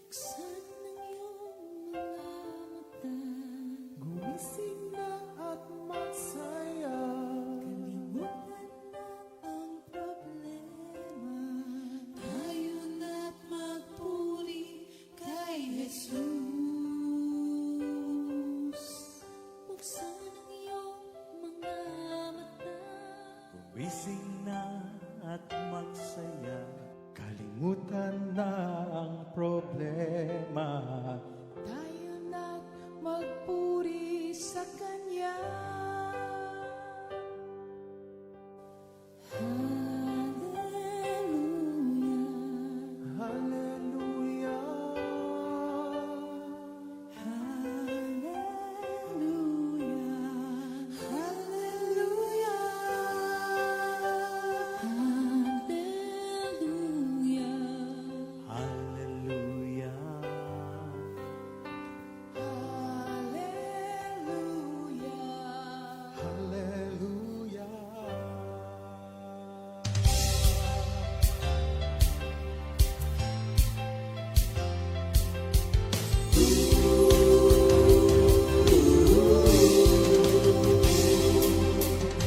Buksan ng iyong mga mata, gumising na at magsaya. Kalimutan na ang problema, tayo na't magpuri kay Jesus. Buksan ang iyong mga mata, Gumising na at magsaya, kalimutan na ang problema. tayo na't magpuri sa Kanya. Hallelujah, Hallelujah, hallelujah, hallelujah, hallelujah, hallelujah, hallelujah.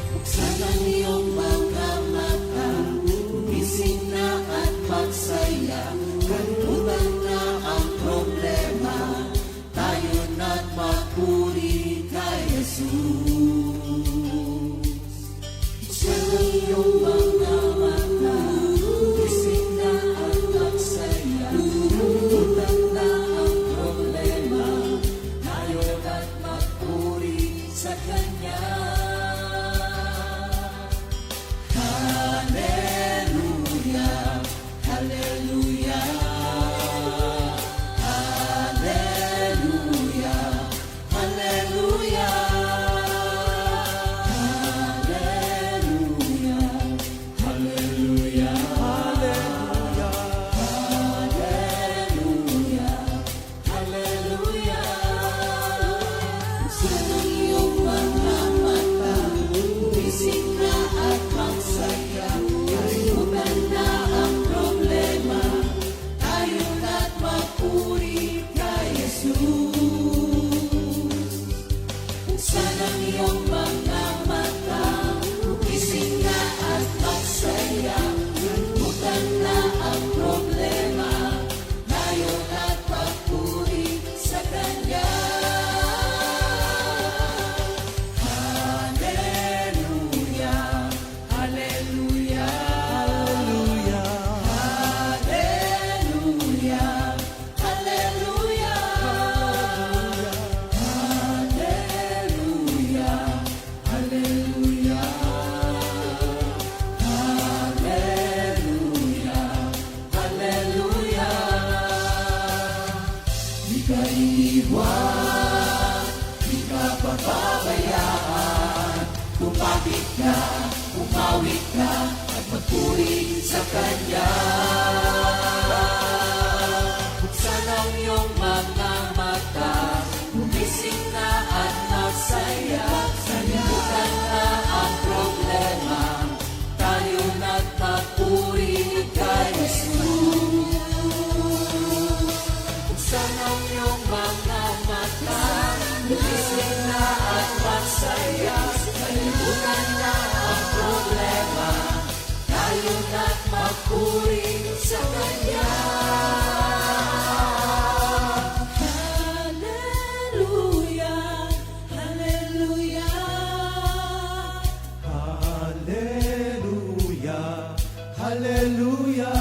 Buksan ang iyong mga mata, gumising na at magsaya. Kalimutan na ang problema, tayo na't magpuri kay Jesus. Buksan ang iyong mga mata, gumising na at magsaya. Kalimutan na ang problema, tayo na't magpuri sa Kanya. Hallelujah, hallelujah, hallelujah, hallelujah, hallelujah, hallelujah, hallelujah, hallelujah. Buksan ang iyong mga mata, gumising na at magsaya. Kalimutan na ang problema, tayo na't magpuri kay Jesus. Buksan ang iyong mga mata, gumising na at magsaya. Kalimutan na ang problema, tayo na't magpuri sa Kanya. Hallelujah, hallelujah, hallelujah, hallelujah, hallelujah, hallelujah, hallelujah, hallelujah. Di ka iiwan, di ka pababayaan. Kumapit ka, umawit ka, at magpuri sa Kanya. Buksan ang iyong mga mata, gumising na at magsaya. Kalimutan na ang problema, tayo na't magpuri kay Jesus. Buksan ang iyong mga mata, gumising na at magsaya. Kalimutan na ang problema, tayo na't magpuri sa Kanya. Hallelujah, hallelujah, hallelujah, hallelujah,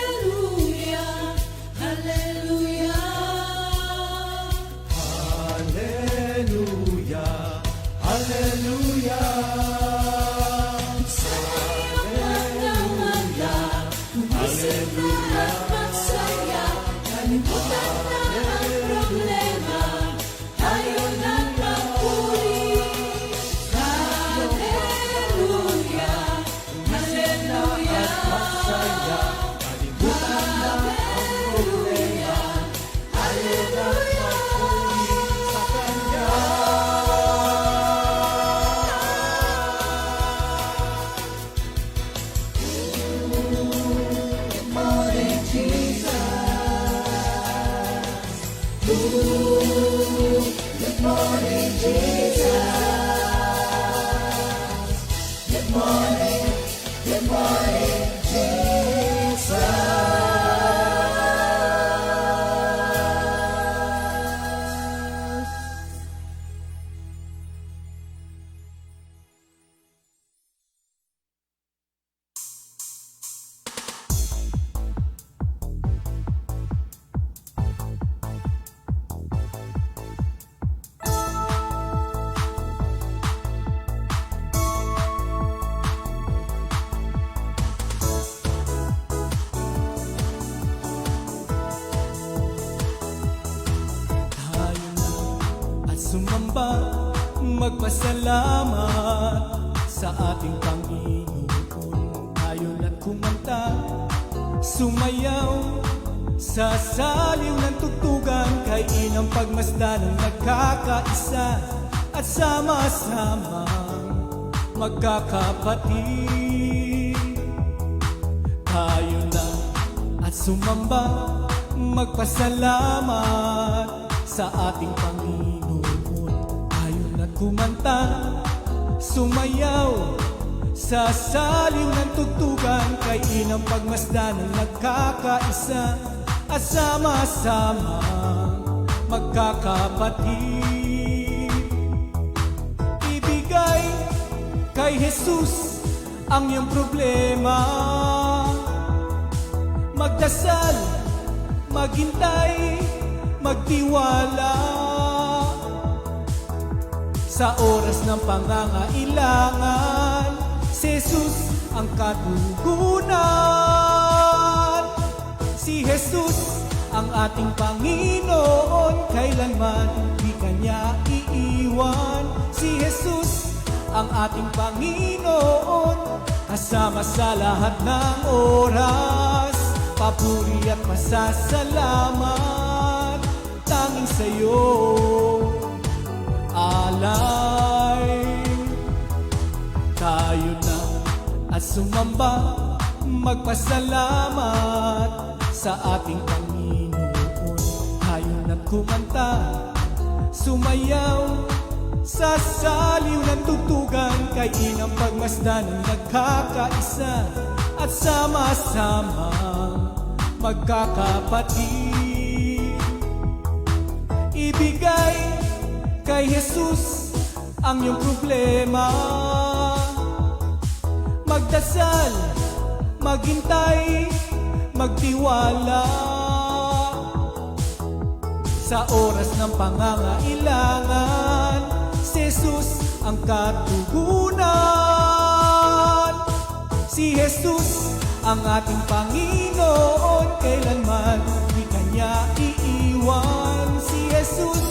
hallelujah, hallelujah. hallelujah, hallelujah. Sa iyong mga mata, gumising na at magsaya. Kalimutan na ang problema, tayo na't magpuri kay Tayo na at sumamba, magpasalamat sa ating Panginoon. Tayo na't kumanta, sumayaw sa saliw ng tugtugan, kay inang pagmasdan ng nagkakaisa at sama-sama magkakapatid. Tayo na at sumamba, magpasalamat sa ating Panginoon. Tayo na't kumanta, sumayaw sa saliw ng tugtugan, kay inang pagmasdan ng nagkakaisa at sama-sama magkakapatid. Ibigay kay Jesus ang iyong problema, magdasal, maghintay, magtiwala. Sa oras ng pangangailangan, si Jesus ang katugunan. Si Jesus ang ating Panginoon, kailanman di Kanya iiwan. Si Jesus ang ating Panginoon, kasama sa lahat ng oras. Papuri at pasasalamat tanging sa'yo alay. Tayo na at sumamba, magpasalamat sa ating Panginoon. Tayo na't kumanta, sumayaw sa saliw ng tugtugan, kay inang pagmasdan ng nagkakaisa at sama-sama magkakapatid. Ibigay kay Jesus ang iyong problema, magdasal, maghintay, magtiwala. Sa oras ng pangangailangan, si Jesus ang katugunan. Si Jesus ang ating Panginoon, kailanman di Kanya iiwan. Si Jesus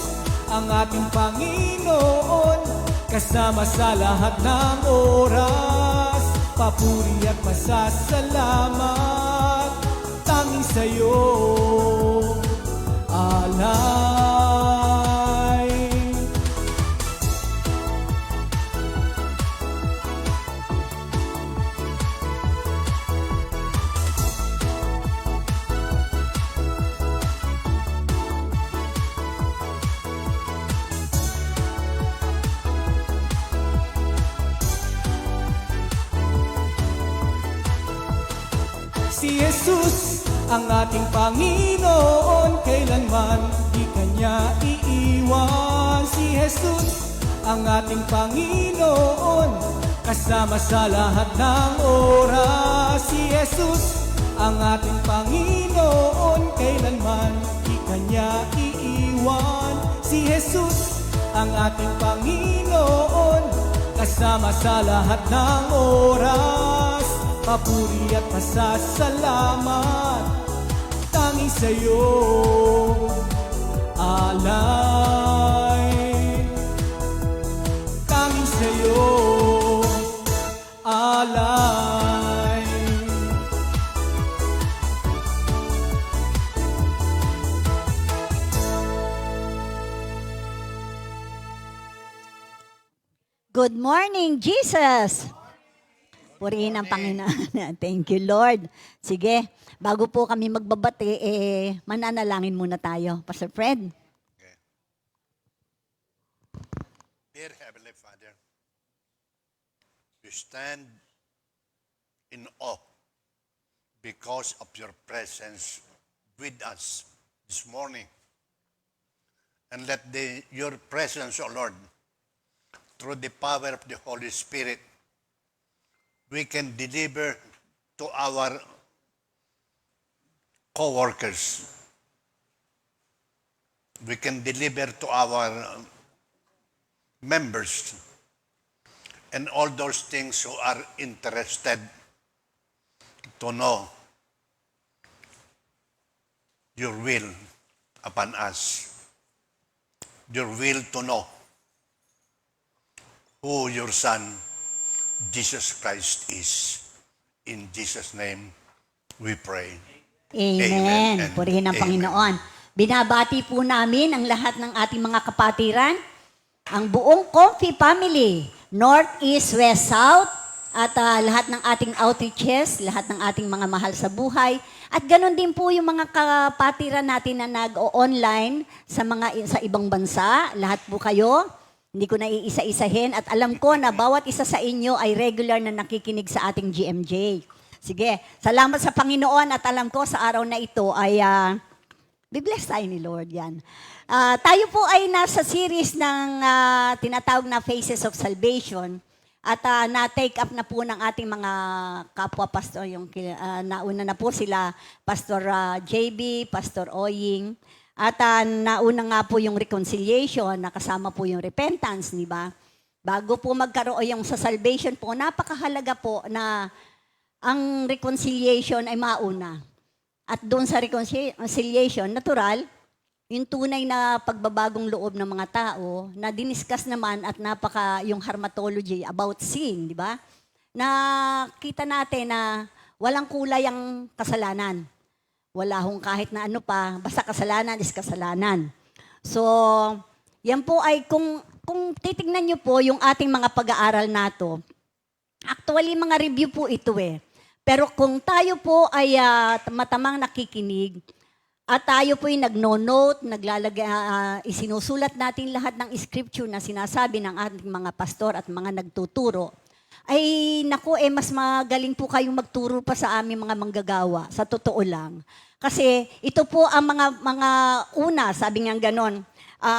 ang ating Panginoon, kasama sa lahat ng oras. Papuri at pasasalamat tanging sa'yo alay. Si Jesus ang ating Panginoon, kailanman di Kanya iiwan. Si Jesus ang ating Panginoon, kasama sa lahat ng oras. Si Jesus ang ating Panginoon, kailanman di Kanya iiwan. Si Jesus ang ating Panginoon, kasama sa lahat ng oras. Papuri at pasasalamat tanging sa'yo alay. Tanging sa'yo alay. Good morning, Jesus! Purihin ang Panginoon. Thank you, Lord. Sige, bago po kami magbabati, mananalangin muna tayo. Pastor Fred. Dear Heavenly Father, we stand in awe because of your presence with us this morning. And let your presence, O Lord, through the power of the Holy Spirit, we can deliver to our co-workers. We can deliver to our members and all those things who are interested to know your will upon us. Your will to know who your Son, Jesus Christ is. In Jesus' name, we pray. Amen. and Purihin ang amen. Panginoon. Binabati po namin ang lahat ng ating mga kapatiran, ang buong Comfy family, North, East, West, South, at lahat ng ating outreaches, lahat ng ating mga mahal sa buhay. At ganun din po yung mga kapatiran natin na nag-online sa ibang bansa. Lahat po kayo, hindi ko na iisa-isahin. At alam ko na bawat isa sa inyo ay regular na nakikinig sa ating GMJ. Sige, salamat sa Panginoon at alam ko sa araw na ito ay be-bless tayo ni Lord yan. Tayo po ay nasa series ng tinatawag na Faces of Salvation at na-take up na po ng ating mga kapwa-pastor. Nauna na po sila, Pastor JB, Pastor Oying, at nauna nga po yung reconciliation, nakasama po yung repentance, di ba? Bago po magkaroon yung sa salvation po, napakahalaga po na ang reconciliation ay mauna. At doon sa reconciliation, natural, yung tunay na pagbabagong loob ng mga tao na diniscuss naman at yung harmatology about sin, di ba? Nakita natin na walang kulay ang kasalanan. Wala hong kahit na ano pa, basta kasalanan is kasalanan. So, yan po ay kung titignan nyo po yung ating mga pag-aaral nato, actually mga review po ito eh. Pero kung tayo po ay matamang nakikinig at tayo po ay nagno-note, isinusulat natin lahat ng scripture na sinasabi ng ating mga pastor at mga nagtuturo, ay naku, mas magaling po kayong magturo pa sa aming mga manggagawa, sa totoo lang. Kasi ito po ang mga una, sabi nga ganon,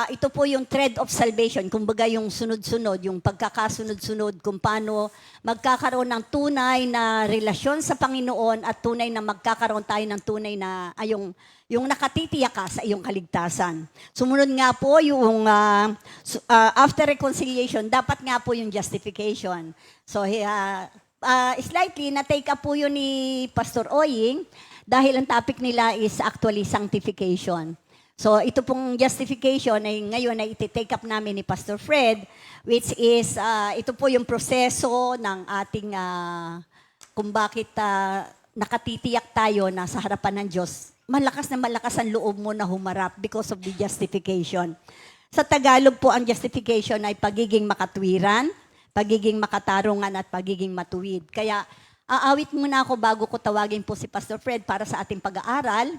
ito po yung thread of salvation, kumbaga yung sunod-sunod, yung pagkakasunod-sunod, kung paano magkakaroon ng tunay na relasyon sa Panginoon at tunay na magkakaroon tayo ng tunay na, yung nakatitiyak ka sa iyong kaligtasan. Sumunod nga po yung after reconciliation, dapat nga po yung justification. So, slightly, na-take up po yun ni Pastor Oying dahil ang topic nila is actually sanctification. So, ito pong justification ay ngayon ay iti-take up namin ni Pastor Fred, which is, ito po yung proseso ng ating, kung bakit nakatitiyak tayo na sa harapan ng Diyos. Malakas na malakas ang loob mo na humarap because of the justification. Sa Tagalog po, ang justification ay pagiging makatwiran, pagiging makatarungan, at pagiging matuwid. Kaya, aawit muna ako bago ko tawagin po si Pastor Fred para sa ating pag-aaral.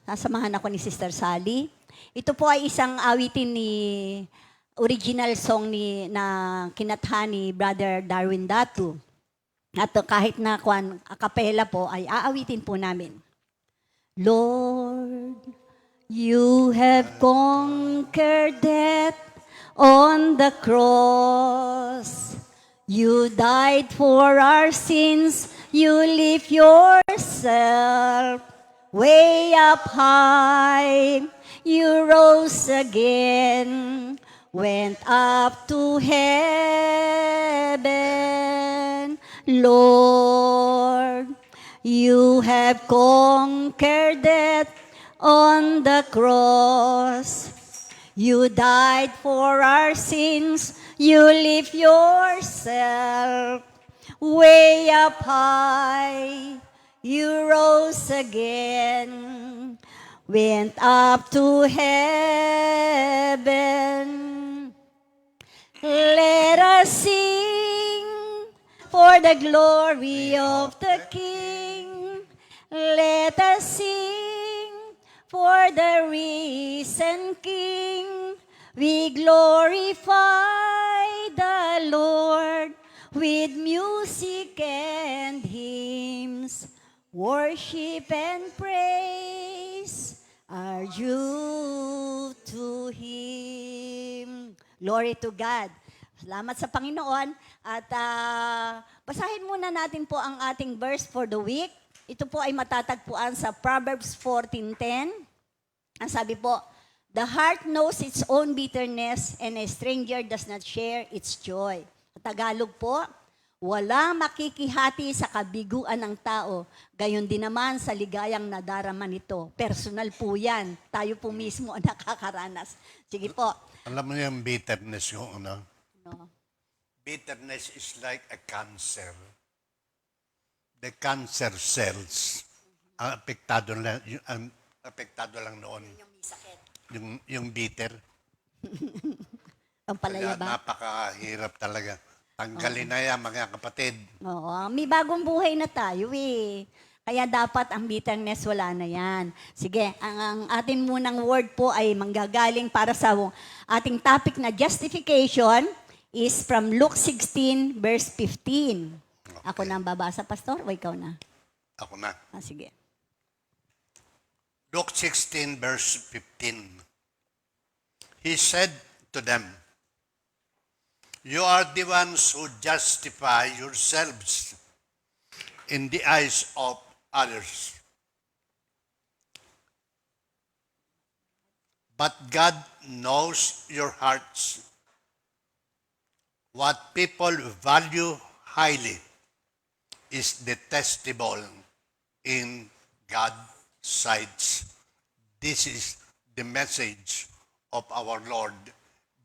Nasamahan ako ni Sister Sally. Ito po ay isang awitin original song na kinatha ni Brother Darwin Datu. At kahit na a cappella po, ay aawitin po namin. Lord, you have conquered death on the cross. You died for our sins, you lift yourself way up high, you rose again, went up to heaven. Lord, you have conquered death on the cross. You died for our sins, you lift yourself way up high. You rose again, went up to heaven. Let us sing for the glory of the King. Let us sing for the risen King. We glorify the Lord with music and hymns. Worship and praise are due to Him. Glory to God. Salamat sa Panginoon. At basahin muna natin po ang ating verse for the week. Ito po ay matatagpuan sa Proverbs 14:10. Ang sabi po, the heart knows its own bitterness and a stranger does not share its joy. Sa Tagalog po, wala makikihati sa kabiguan ng tao, gayon din naman sa ligayang nadarama nito. Personal po yan. Tayo po mismo ang nakakaranas. Sige po. Alam mo yung bitterness yung ano? No. Bitterness is like a cancer. The cancer cells, ang apektado lang noon. Yung bitter. Ang palaya Kaya ba? napakahirap talaga. Tanggalin na yan, mga kapatid. Oo, may bagong buhay na tayo eh. Kaya dapat ang bitterness wala na yan. Sige, ang atin munang word po ay manggagaling para sa ating topic na justification is from Luke 16 verse 15. Ako na ang babasa, Pastor, o ikaw na? Ako na. Sige. Luke 16 verse 15. He said to them, you are the ones who justify yourselves in the eyes of others. But God knows your hearts. What people value highly is detestable in God's sight. This is the message of our Lord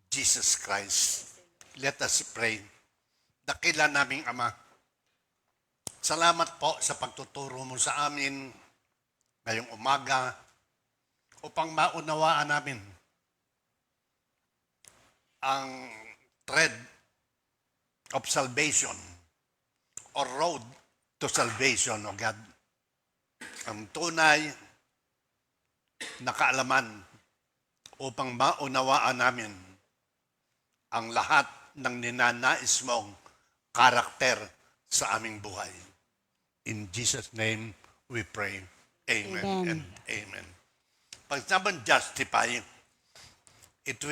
Jesus Christ. Let us pray. Dakila naming Ama, salamat po sa pagtuturo mo sa amin ngayong umaga upang maunawaan namin ang thread of salvation or road to salvation, O God. Ang tunay na kaalaman upang maunawaan namin ang lahat ng ninanais mong karakter sa aming buhay. In Jesus' name we pray. Amen, Amen. and amen. Pag sabang justify, ito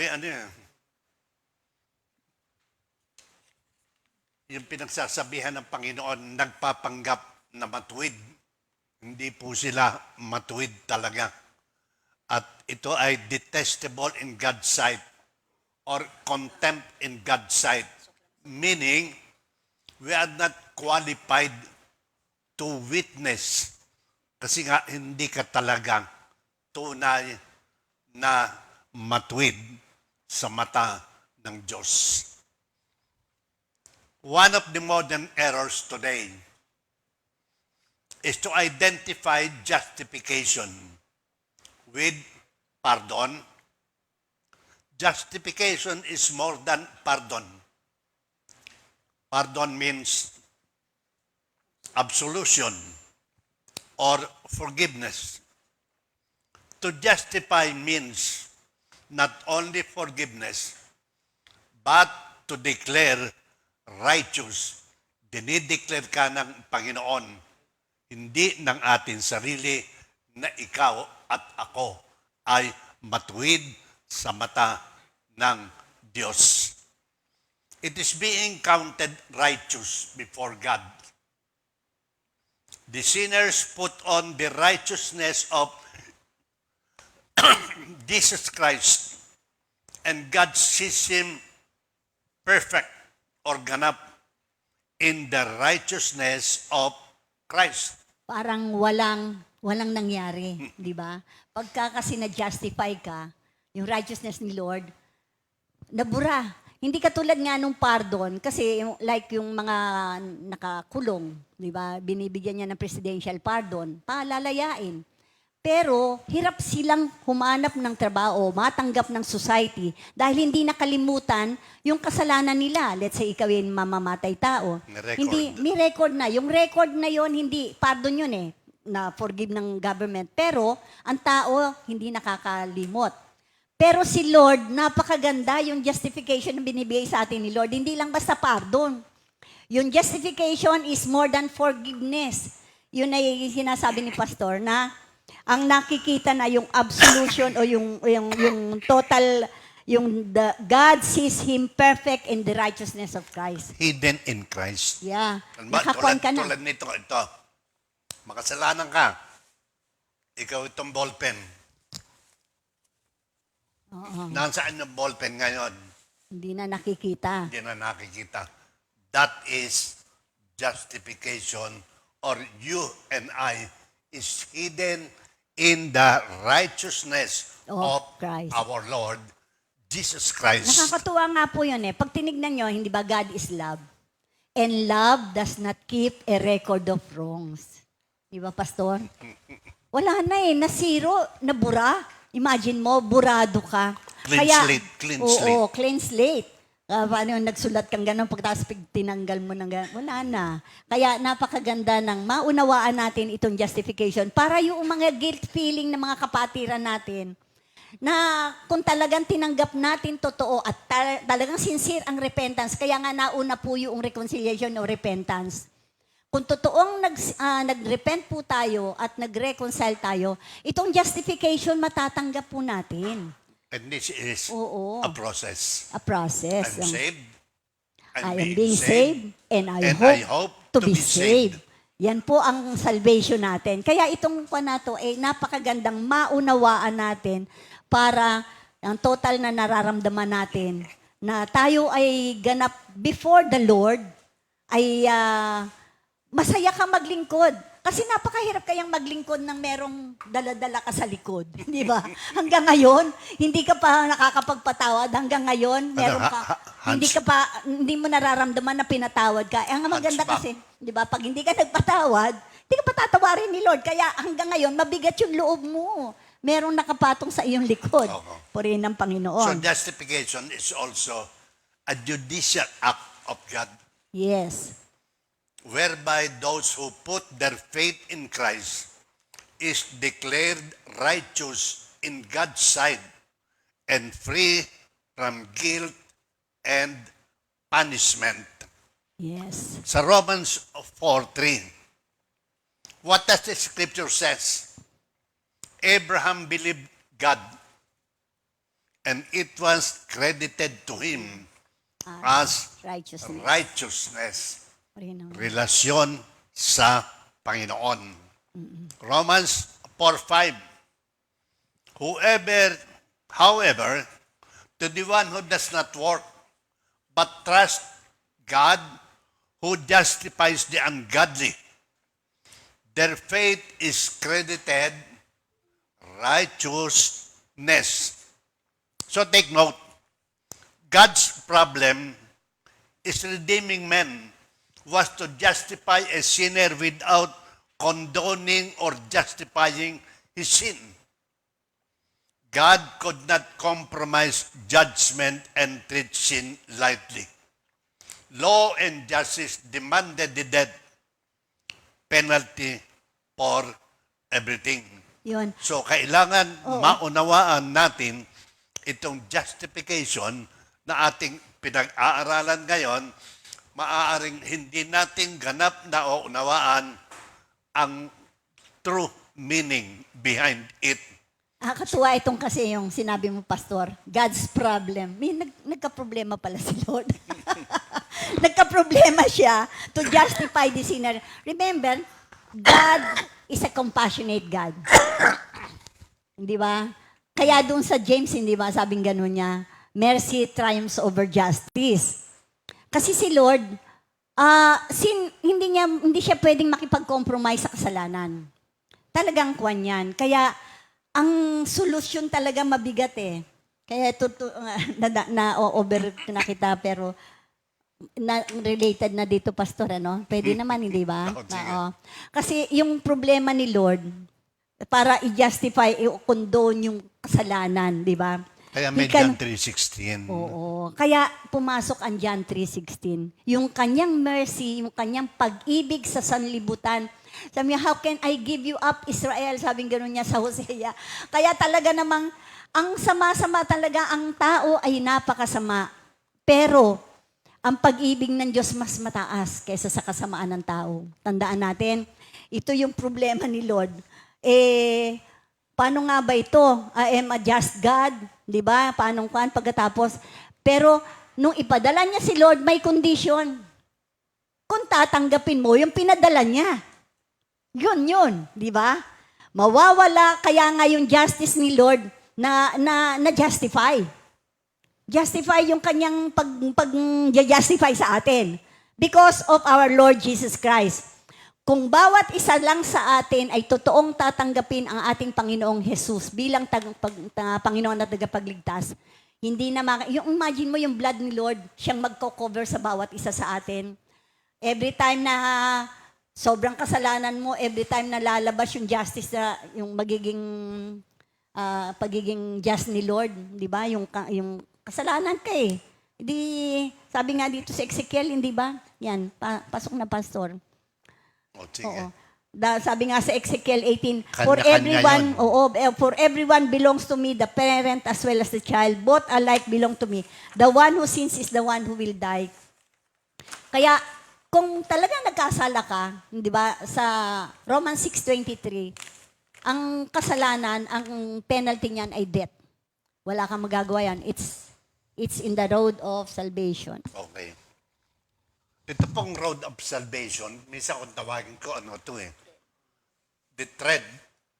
yung pinagsasabihan ng Panginoon, nagpapanggap na matuwid. Hindi po sila matuwid talaga. At ito ay detestable in God's sight or contempt in God's sight. Meaning, we are not qualified to witness kasi nga hindi ka talagang tunay na matuwid sa mata ng Diyos. One of the modern errors today is to identify justification with pardon. Justification is more than pardon. Pardon means absolution or forgiveness. To justify means not only forgiveness, but to declare righteous. Dinideclare ka ng Panginoon, hindi ng ating sarili, na ikaw at ako ay matuwid sa mata ng Diyos. It is being counted righteous before God. The sinners put on the righteousness of Jesus Christ, and God sees him perfect or ganap in the righteousness of Christ. Parang walang nangyari, di ba? Pagka kasi na-justify ka, yung righteousness ni Lord, nabura. Hindi katulad nga nung pardon, kasi like yung mga nakakulong, di ba? Binibigyan niya ng presidential pardon, palalayain. Pero hirap silang humanap ng trabaho, matanggap ng society dahil hindi nakalimutan yung kasalanan nila. Let's say ikaw yung mamamatay tao. May record. Hindi, may record na. Yung record na yon hindi, pardon yun eh, na forgive ng government. Pero ang tao hindi nakakalimot. Pero si Lord, napakaganda yung justification na binibigay sa atin ni Lord. Hindi lang basta pardon. Yung justification is more than forgiveness. Yun ay sinasabi ni Pastor na ang nakikita na yung absolution o yung total, God sees Him perfect in the righteousness of Christ. Hidden in Christ. Yeah. Ano ba? Nakakuan ka na. Tulad nito, ito. Makasalanan ka. Ikaw itong ballpen. Nasaan yung ballpen ngayon? Hindi na nakikita. Hindi na nakikita. That is justification, or you and I is hidden in the righteousness Of of Christ. our Lord Jesus Christ. Nakakatuwa nga po yun eh. Pag tinignan nyo, hindi ba God is love? And love does not keep a record of wrongs. Di ba, Pastor? Wala na eh. Nasiro, nabura. Imagine mo, burado ka. Clean slate, clean slate. Oo, clean slate. Paano yung nagsulat kang gano'n, pagkatapos tinanggal mo ng gano'n, wala na. Kaya napakaganda ng maunawaan natin itong justification para yung mga guilt feeling ng mga kapatiran natin na kung talagang tinanggap natin totoo at talagang sincere ang repentance, kaya nga nauna po yung reconciliation o repentance. Kung totoong nag-repent po tayo at nag-reconcile tayo, itong justification matatanggap po natin. And this is Oo. a process. A process. I'm saved. I am being saved and I hope to be saved. Yan po ang salvation natin. Kaya itong po na to, napakagandang maunawaan natin para ang total na nararamdaman natin na tayo ay ganap before the Lord, ay masaya ka maglingkod. Kasi napakahirap kayang maglingkod ng merong dala-dala ka sa likod. Di ba? Hanggang ngayon, hindi ka pa nakakapagpatawad. Hanggang ngayon, meron ka, hindi mo nararamdaman na pinatawad ka. Ang maganda kasi, di ba, pag hindi ka nagpatawad, hindi ka patatawarin ni Lord. Kaya hanggang ngayon, mabigat yung loob mo. Merong nakapatong sa iyong likod. Purihin ng So Panginoon. justification is also a judicial act of God, Yes. whereby those who put their faith in Christ is declared righteous in God's sight and free from guilt and punishment. Yes. Sa Romans 4:3, what does the scripture says? Abraham believed God, and it was credited to him as Righteousness. righteousness. Purihin ng Relasyon sa Panginoon. Romans 4:5. However, to the one who does not work, but trust God who justifies the ungodly, their faith is credited righteousness. So take note, God's problem is redeeming men was to justify a sinner without condoning or justifying his sin. God could not compromise judgment and treat sin lightly. Law and justice demanded the death penalty for everything. Yun. So, kailangan maunawaan natin itong justification na ating pinag-aaralan ngayon. Maaaring hindi natin ganap na unawaan ang true meaning behind it. Nakakatuwa itong kasi yung sinabi mo, Pastor, God's problem. May nagka-problema pala si Lord. Nagka-problema siya to justify the sinner. Remember, God is a compassionate God. Hindi ba? Kaya doon sa James, hindi ba, sabing gano'n niya, mercy triumphs over justice. Kasi si Lord, hindi siya pwedeng makipag-compromise sa kasalanan. Talagang kwan yan. Kaya, ang solusyon talaga mabigat eh. Kaya na-over na kita, pero related na dito, Pastor, ano? Pwede naman, hindi ba? Oo. Kasi yung problema ni Lord, para i-justify, i-condone yung kasalanan, di ba? Kaya may He can- John 3:16. Oo. Kaya pumasok ang John 3:16. Yung kanyang mercy, yung kanyang pag-ibig sa sanlibutan. Sabi niya, how can I give you up, Israel? Sabing gano'n niya sa Hosea. Kaya talaga namang, ang sama-sama talaga, ang tao ay napakasama. Pero, ang pag-ibig ng Diyos mas mataas kaysa sa kasamaan ng tao. Tandaan natin, ito yung problema ni Lord. Paano nga ba ito? I am a just God, di ba? Paano pagkatapos? Pero, nung ipadala niya si Lord, may condition. Kung tatanggapin mo, yung pinadala niya. Yun, di ba? Mawawala, kaya nga yung justice ni Lord na justify. Justify yung kanyang pag-justify sa atin. Because of our Lord Jesus Christ. Kung bawat isa lang sa atin ay totoong tatanggapin ang ating Panginoong Jesus bilang Panginoon at tagapagligtas, hindi na yung imagine mo yung blood ni Lord, siyang magko-cover sa bawat isa sa atin. Every time na sobrang kasalanan mo, every time na lalabas yung justice na yung pagiging just ni Lord, di ba? Yung kasalanan ka eh. Di, sabi nga dito sa Ezekiel, hindi ba? Yan, pasok na pastor. O, sige. Oo. Sabi nga sa Ezekiel 18, Kanya-kanya for everyone belongs to me, the parent as well as the child, both alike belong to me. The one who sins is the one who will die. Kaya, kung talaga nagkasala ka, di ba, sa Romans 6:23, ang kasalanan, ang penalty niyan ay death. Wala kang magagawa yan. It's in the road of salvation. Okay. Ito pong road of salvation, minsan kung tawagin ko, the thread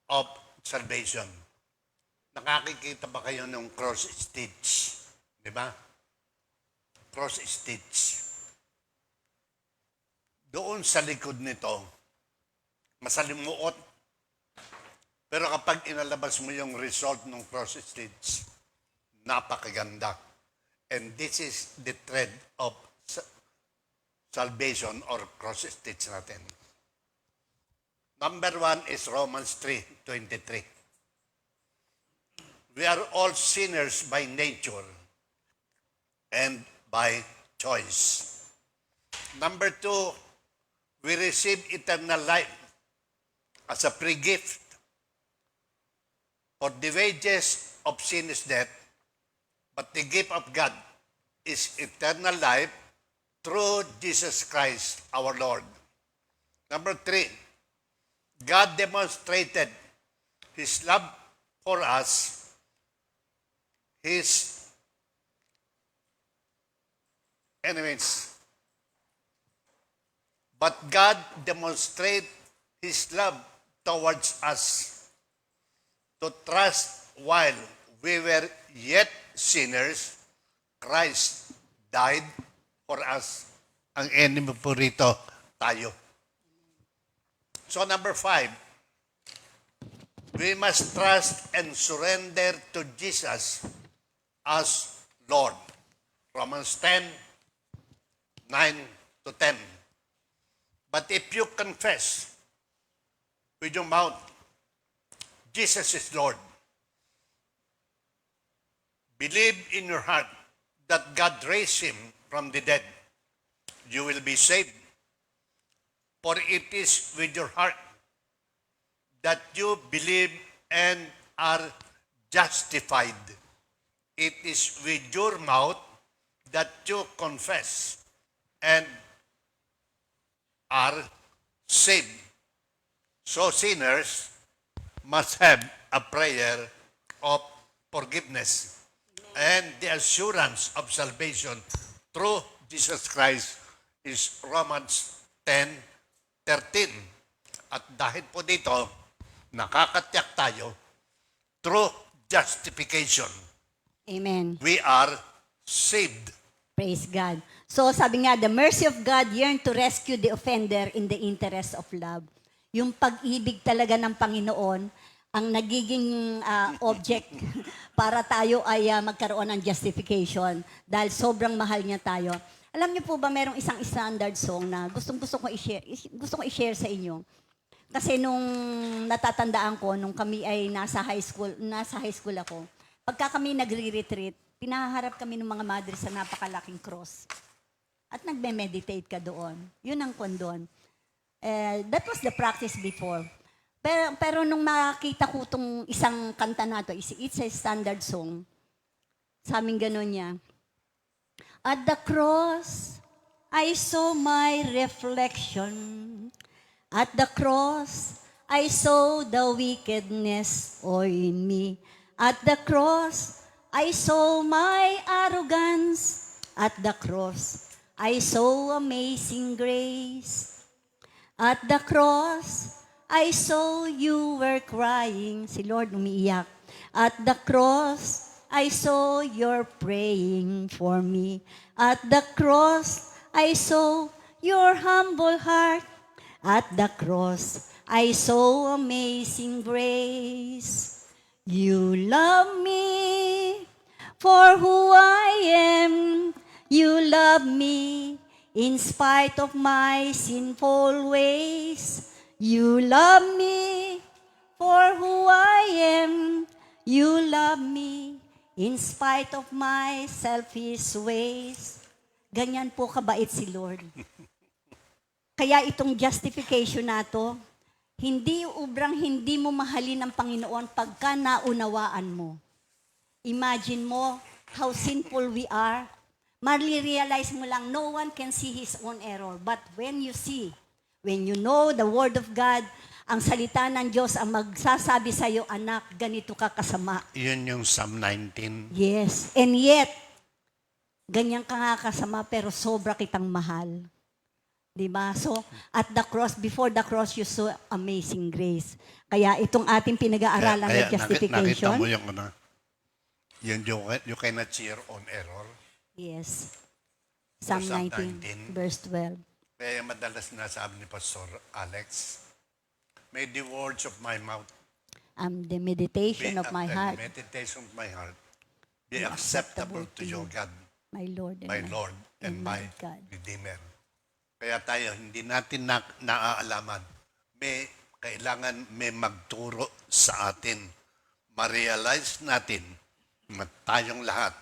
of salvation. Nakakikita ba kayo ng cross stitch? Di ba? Cross stitch. Doon sa likod nito, masalimuot. Pero kapag inalabas mo yung result ng cross stitch, napakaganda. And this is the thread of salvation or cross stitch natin. Number 1 is Romans 3:23. We are all sinners by nature and by choice. Number 2, we receive eternal life as a free gift. For the wages of sin is death, but the gift of God is eternal life through Jesus Christ our Lord. Number 3, God demonstrated His love for us, His enemies. But God demonstrated His love towards us to trust while we were yet sinners, Christ died for us. Ang enemy po rito, tayo. So number 5, we must trust and surrender to Jesus as Lord. Romans 10:9-10. But if you confess with your mouth, Jesus is Lord, believe in your heart that God raised Him from the dead, you will be saved. For it is with your heart that you believe and are justified. It is with your mouth that you confess and are saved. So sinners must have a prayer of forgiveness and the assurance of salvation through Jesus Christ is Romans 10:13. At dahil po dito, nakakatiyak tayo through justification. Amen. We are saved. Praise God. So sabi nga, the mercy of God yearn to rescue the offender in the interest of love. Yung pag-ibig talaga ng Panginoon, ang nagiging object para tayo ay magkaroon ng justification dahil sobrang mahal niya tayo. Alam niyo po ba, merong isang standard song na gusto ko i-share sa inyo. Kasi nung natatandaan ko, nung kami ay nasa high school ako, Pagka kami nagre-retreat, pinaharap kami ng mga madre sa napakalaking cross. At nagme-meditate ka doon. Yun ang kondon. That was the practice before. Pero nung makita ko itong isang kanta na to, it's a standard song. Sa aming ganun niya. At the cross, I saw my reflection. At the cross, I saw the wickedness in me. At the cross, I saw my arrogance. At the cross, I saw amazing grace. At the cross, I saw you were crying. Si Lord umiiyak. At the cross, I saw you're praying for me. At the cross, I saw your humble heart. At the cross, I saw amazing grace. You love me for who I am. You love me in spite of my sinful ways. You love me for who I am. You love me in spite of my selfish ways. Ganyan po kabait si Lord. Kaya itong justification na to, hindi mo mahalin ang Panginoon pagka naunawaan mo. Imagine mo how sinful we are. Mali-realize mo lang, no one can see his own error. But when you know the Word of God, ang salita ng Diyos ang magsasabi sa iyo, anak, ganito ka kasama. Yun yung Psalm 19. Yes. And yet, ganyan ka nga kasama, pero sobra kitang mahal. Diba? So, at the cross, before the cross, you saw amazing grace. Kaya itong ating pinag-aaralan na justification. Nakita mo yung you cannot see your own error. Yes. Psalm Psalm 19, 19. verse 12. Kaya madalas nasabi ni Pastor Alex, may the words of my mouth The meditation of my heart, the meditation of my heart be acceptable to you, God, my Lord and my Lord and my God. Redeemer. Kaya tayo, hindi natin naaalaman. Kailangan may magturo sa atin. Ma-realize natin na tayong lahat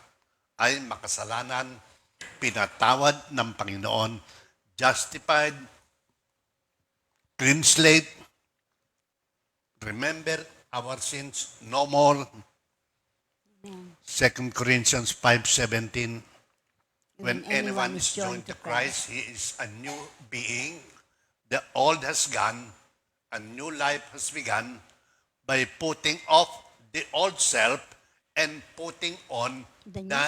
ay makasalanan, pinatawad ng Panginoon, justified, clean slate, remember our sins no more. 2 Corinthians 5:17. When anyone is joined to Christ, he is a new being. The old has gone, a new life has begun by putting off the old self and putting on The the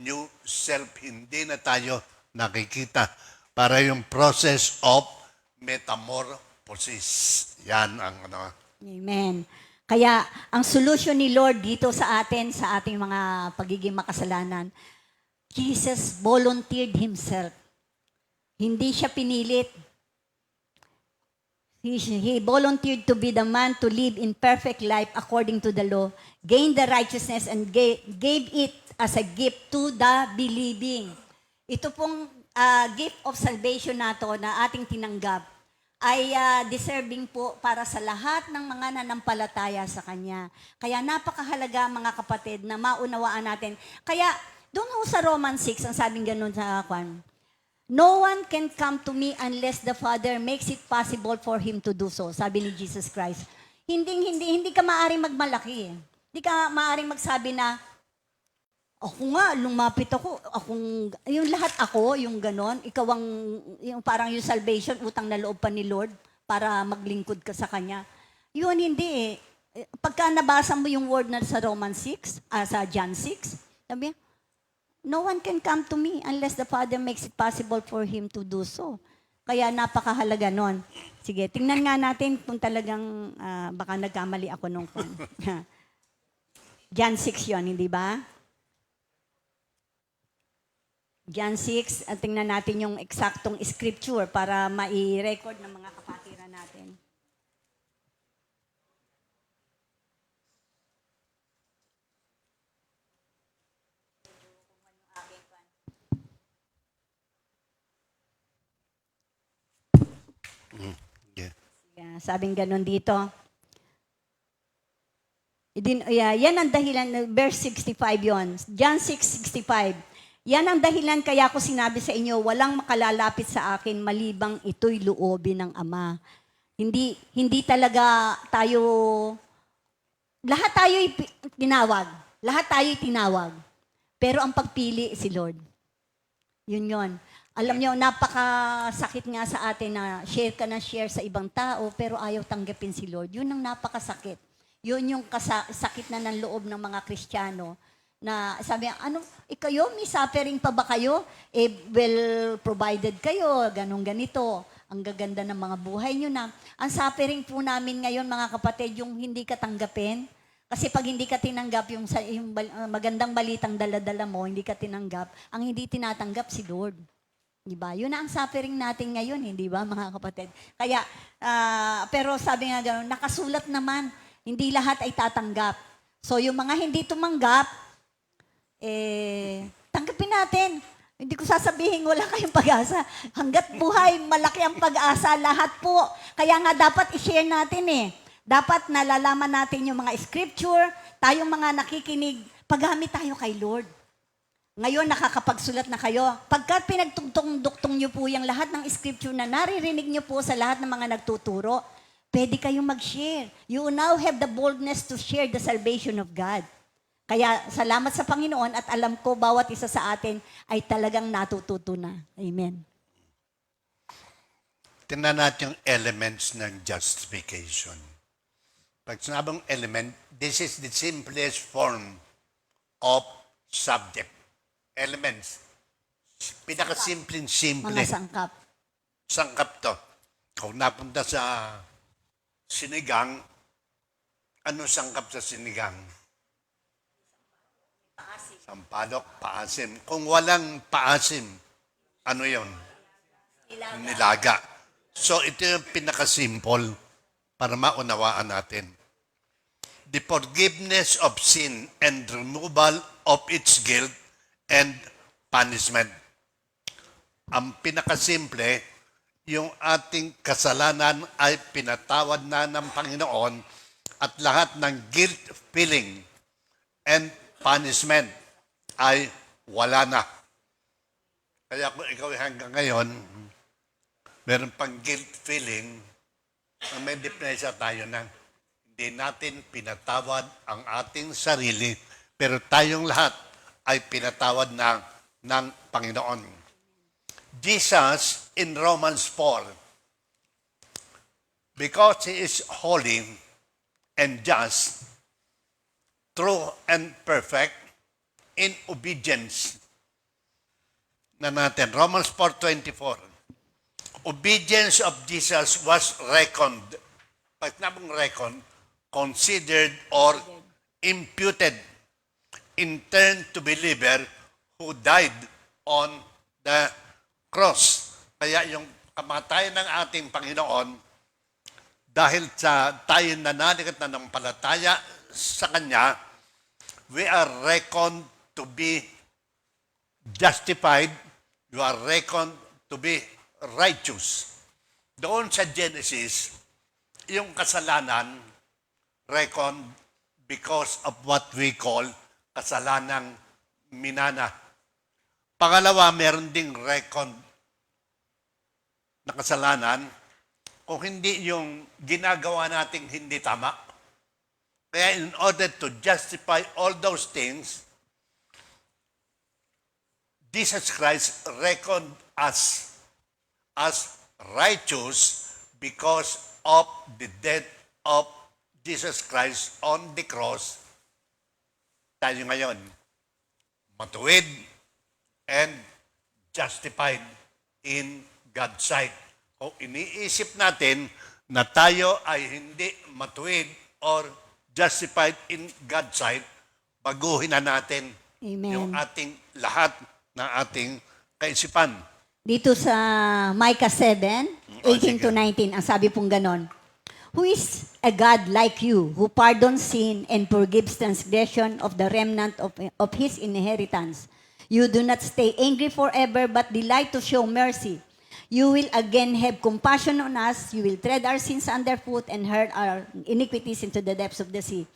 new self. Hindi na tayo nakikita para yung process of metamorphosis. Yan ang Amen. Kaya, ang solution ni Lord dito sa atin, sa ating mga pagiging makasalanan, Jesus volunteered Himself. Hindi siya pinilit. He volunteered to be the man to live in perfect life according to the law, gain the righteousness, and gave it as a gift to the believing. Ito pong gift of salvation nato na ating tinanggap ay deserving po para sa lahat ng mga nanampalataya sa Kanya. Kaya napakahalaga mga kapatid na maunawaan natin. Kaya doon ho sa Romans 6, ang sabing ganun sa Kwan, no one can come to me unless the Father makes it possible for Him to do so. Sabi ni Jesus Christ. Hindi ka maaaring magmalaki. Hindi ka maaaring magsabi na, ako nga, lumapit ako, yung lahat ako, yung ganon, ikaw ang, yung parang yung salvation, utang na loob pa ni Lord para maglingkod ka sa Kanya. Yun, hindi eh. Pagka nabasa mo yung word na sa Romans 6, sa John 6, sabi niya, no one can come to me unless the Father makes it possible for Him to do so. Kaya napakahalaga nun. Sige, tingnan nga natin kung talagang baka nagkamali ako nung John 6 yun, hindi ba? John 6, at tingnan natin yung eksaktong scripture para mai-record ng mga kapatiran natin. Yeah. Yeah, sabing ganun dito. Yan ang dahilan, verse 65 yon. John 6:65. Yan ang dahilan kaya ko sinabi sa inyo, walang makalalapit sa akin malibang ito'y loobin ng Ama. Hindi talaga tayo, lahat tayo'y tinawag. Lahat tayo'y tinawag. Pero ang pagpili si Lord. Yun. Alam niyo, napakasakit nga sa atin na share ka na share sa ibang tao, pero ayaw tanggapin si Lord. Yun ang napakasakit. Yun yung sakit na ng loob ng mga Kristiyano. Na sabi, kayo, may suffering pa ba kayo? Well provided kayo, ganito. Ang gaganda ng mga buhay nyo na. Ang suffering po namin ngayon, mga kapatid, yung hindi ka tanggapin. Kasi pag hindi ka tinanggap, yung magandang balitang dala-dala mo, hindi ka tinanggap, ang hindi tinatanggap si Lord. Diba? Yun na ang suffering natin ngayon, hindi ba, mga kapatid? Kaya, pero sabi nga gano'n, nakasulat naman, hindi lahat ay tatanggap. So, yung mga hindi tumanggap, tanggapin natin. Hindi ko sasabihin, wala kayong pag-asa. Hanggat buhay, malaki ang pag-asa, lahat po. Kaya nga dapat i-share natin Dapat nalalaman natin yung mga scripture, tayong mga nakikinig, paggamit tayo kay Lord. Ngayon, nakakapagsulat na kayo. Pagkat pinagtugtong-duktong nyo po yung lahat ng scripture na naririnig nyo po sa lahat ng mga nagtuturo, pwede kayong mag-share. You now have the boldness to share the salvation of God. Kaya salamat sa Panginoon at alam ko bawat isa sa atin ay talagang natututo na. Amen. Tingnan natin yung elements ng justification. Pag sinabang element, this is the simplest form of subject. Elements. Pinakasimpleng-simple. Mga sangkap. Sangkap to. Kung napunta sa sinigang, ano sangkap sa sinigang? Sampalok, paasim. Kung walang paasim, ano yon? Nilaga. So ito yung pinakasimple para maunawaan natin. The forgiveness of sin and removal of its guilt and punishment. Ang pinakasimple, yung ating kasalanan ay pinatawad na ng Panginoon at lahat ng guilt feeling and punishment ay wala na. Kaya kung ikaw hanggang ngayon, meron pang guilt feeling, may depresya tayo na hindi natin pinatawad ang ating sarili, pero tayong lahat ay pinatawad na ng Panginoon. Jesus in Romans 4, because He is holy and just, true and perfect, in obedience na natin. Romans 4:24. Obedience of Jesus was reckoned. Pag nabong reckoned, considered or imputed in turn to believer who died on the cross. Kaya yung kamatayan ng ating Panginoon, dahil sa tayo nananalig at nanampalataya sa Kanya, we are reckoned to be justified, you are reckoned to be righteous. Doon sa Genesis, yung kasalanan, reckoned because of what we call kasalanang minana. Pangalawa, meron ding reckoned na kasalanan kung hindi yung ginagawa nating hindi tama. Kaya in order to justify all those things, Jesus Christ reckoned us as righteous because of the death of Jesus Christ on the cross. Tayo ngayon, matuwid and justified in God's sight. Kung iniisip natin na tayo ay hindi matuwid or justified in God's sight, baguhin na natin Amen. yung ating lahat ng ating kaisipan. Dito sa Micah 7, 18 to sige. 19, ang sabi pong ganon, who is a God like you, who pardons sin and forgives transgression of the remnant of his inheritance? You do not stay angry forever, but delight to show mercy. You will again have compassion on us. You will tread our sins underfoot and hurl our iniquities into the depths of the sea.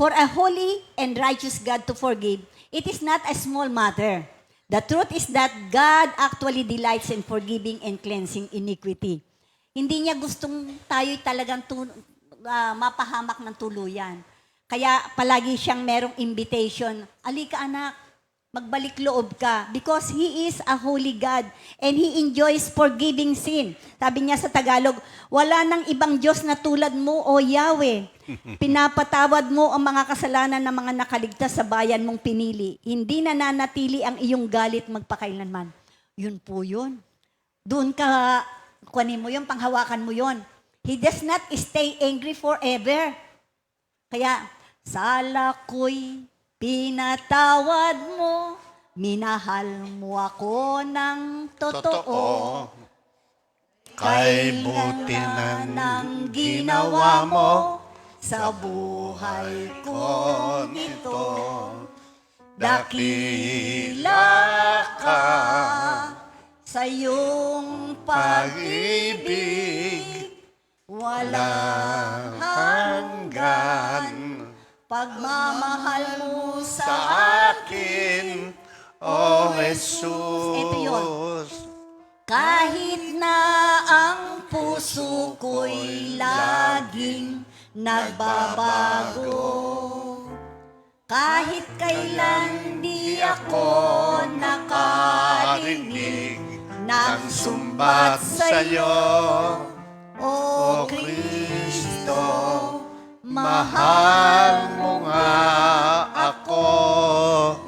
For a holy and righteous God to forgive, it is not a small matter. The truth is that God actually delights in forgiving and cleansing iniquity. Hindi niya gustong tayo'y talagang mapahamak ng tuluyan. Kaya palagi siyang merong invitation, alika anak, magbalik loob ka. Because He is a holy God and He enjoys forgiving sin. Sabi niya sa Tagalog, wala nang ibang Diyos na tulad mo, O Yahweh. Pinapatawad mo ang mga kasalanan ng mga nakaligtas sa bayan mong pinili. Hindi na nanatili ang iyong galit magpakailanman. Yun po yun. Doon ka, kunin mo yun, panghawakan mo yun. He does not stay angry forever. Kaya, sala ko'y pinatawad mo, minahal mo ako ng totoo. Kay buti ng ginawa mo sa buhay ko ito. Dakila ka sa iyong pag-ibig, walang hanggan. Pagmamahal mo sa akin, O Jesus. Ito yun. Kahit na ang puso ko'y laging nagbabago, kahit kailan di ako nakarinig ng sumbat sa'yo, O Kristo, mahal mo nga ako.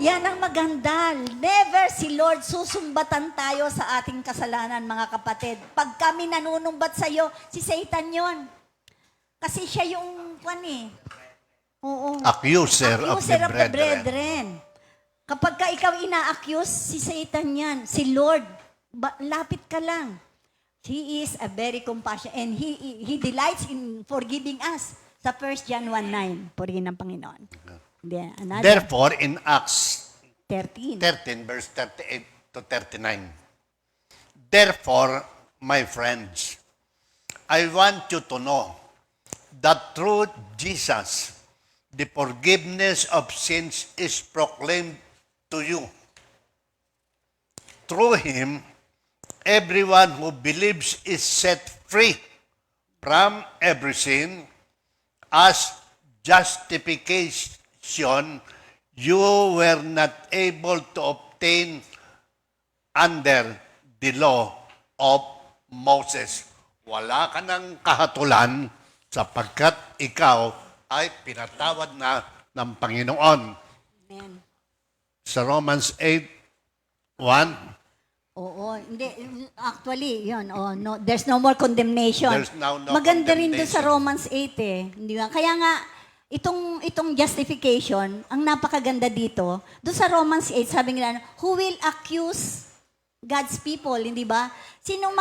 Yan ang maganda. Never si Lord susumbatan tayo sa ating kasalanan, mga kapatid. Pag kami nanunumbat sa'yo, si Satan yon. Kasi siya yung, Oo. Accuser of the brethren. brethren. Kapag ka ikaw ina-accuse, si Satan yan. Si Lord, lapit ka lang. He is a very compassionate and He delights in forgiving us. Sa 1 John 1:9, purihin ng Panginoon. Therefore, in Acts 13. 13, verse 38 to 39. Therefore, my friends, I want you to know that through Jesus, the forgiveness of sins is proclaimed to you. Through Him, everyone who believes is set free from every sin. As justification, you were not able to obtain under the law of Moses. Wala ka ng kahatulan sapagkat ikaw ay pinatawad na ng Panginoon. Amen. Sa Romans 8:1, Oo, hindi. Actually, yun. Oh, no, there's no more condemnation. There's now no Maganda rin doon sa condemnation. Romans 8 eh. Hindi ba? Kaya nga, itong justification, ang napakaganda dito, doon sa Romans 8, sabi nila, who will accuse God's people, hindi ba? Sino ang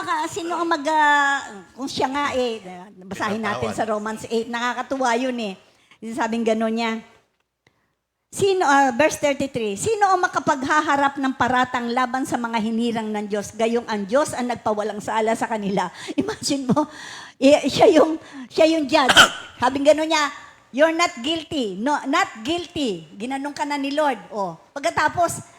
kung siya nga basahin natin sa Romans 8, nakakatuwa yun eh. Sabing gano'n niya. Verse 33, sino ang makapaghaharap ng paratang laban sa mga hinirang ng Diyos? Gayong ang Diyos ang nagpawalang sala sa kanila. Imagine mo, siya yung judge. Sabing gano'n niya, you're not guilty. No, not guilty. Ginanong ka na ni Lord. Pagkatapos,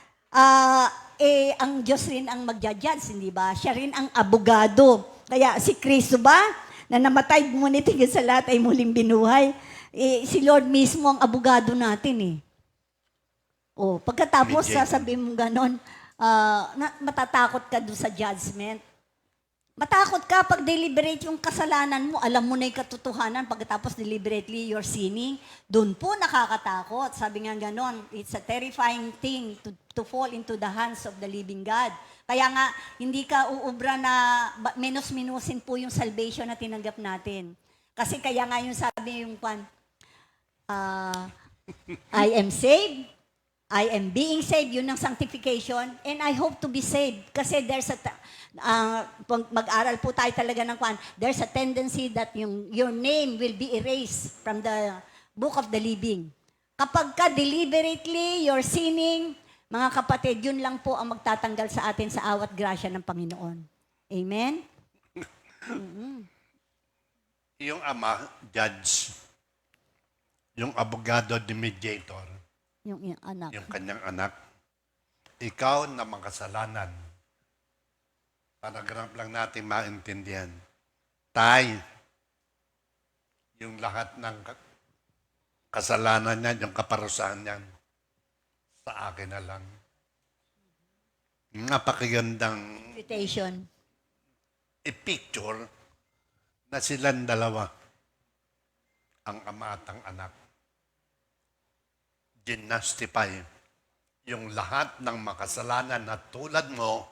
ang Diyos rin ang magja-judge, hindi ba? Siya rin ang abogado. Kaya si Kristo ba, na namatay ngunit higit sa lahat ay muling binuhay, si Lord mismo ang abogado natin eh. Pagkatapos sasabihin mo ganon, matatakot ka doon sa judgment. Matakot ka pag deliberate yung kasalanan mo, alam mo na yung katotohanan, pagkatapos deliberately you're sinning, doon po nakakatakot. Sabi nga ganon, it's a terrifying thing to fall into the hands of the living God. Kaya nga, hindi ka uubra na minus-minusin po yung salvation na tinanggap natin. Kasi kaya nga yung sabi yung I am saved, I am being saved, yun ang sanctification, and I hope to be saved. Kasi there's mag-aral po tayo talaga ng there's a tendency that your name will be erased from the book of the living. Kapag ka deliberately you're sinning, mga kapatid, yun lang po ang magtatanggal sa atin sa awat grasya ng Panginoon. Amen? yung ama, judge, yung abogado de mediator, Yung anak. yung kanyang anak, ikaw na makasalanan. Paragraph lang natin maintindihan. Tay, yung lahat ng kasalanan niyan, yung kaparusahan niyan, sa akin na lang. Napakagandang Invitation. i-picture na silang dalawa, ang ama at ang anak. Ginastify yung lahat ng makasalanan na tulad mo,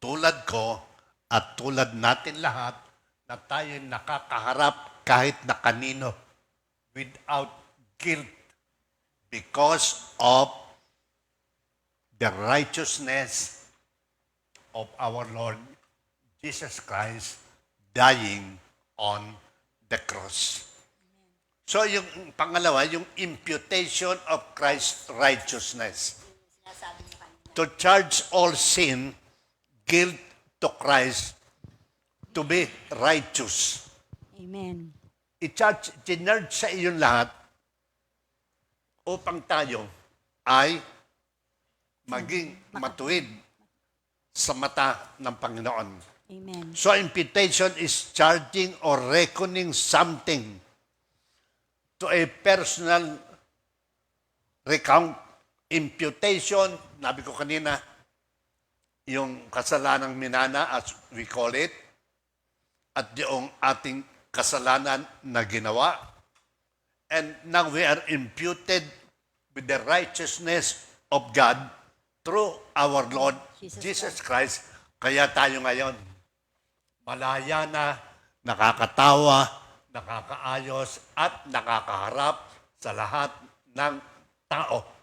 tulad ko, at tulad natin lahat na tayo nakakaharap kahit na kanino without guilt because of the righteousness of our Lord Jesus Christ dying on the cross. So yung pangalawa, yung imputation of Christ's righteousness. To charge all sin, guilt to Christ, to be righteous. Amen. I-charge sa iyon lahat upang tayo ay maging matuwid sa mata ng Panginoon. Amen. So imputation is charging or reckoning something to a personal recount. Imputation, nabi ko kanina, yung kasalanang minana as we call it, at yung ating kasalanan na ginawa. And now we are imputed with the righteousness of God through our Lord Jesus Christ. Kaya tayo ngayon, malaya na, nakakatawa, nakakaayos, at nakakaharap sa lahat ng tao.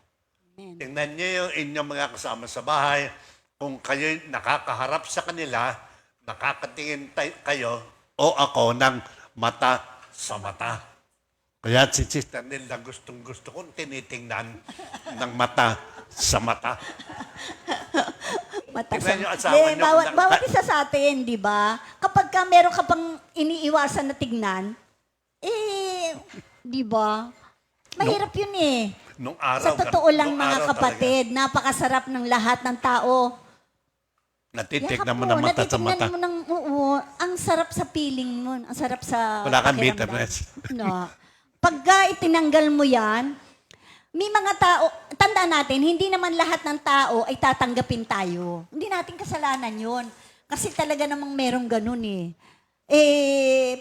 Amen. Tingnan niyo yung inyong mga kasama sa bahay. Kung kayo nakakaharap sa kanila, nakakatingin kayo o ako ng mata sa mata. Kaya si Sister Nilda gustong-gusto kong tinitingnan ng mata sa mata. Tingnan niyo asawa niyo. Bawat isa sa atin, di ba? Kapag ka meron ka pang iniiwasan na tignan, di ba? Mahirap yun eh. Nung araw, Sa totoo lang nung mga araw kapatid, napakasarap ng lahat ng tao. Natitignan mo ng mata sa mata. Natitignan mo ng, oo, ang sarap sa feeling mo, ang sarap sa Wala kang pakiramdam. bitterness. No. Pagka itinanggal mo yan, may mga tao, tandaan natin, hindi naman lahat ng tao ay tatanggapin tayo. Hindi natin kasalanan yun. Kasi talaga namang merong ganun eh.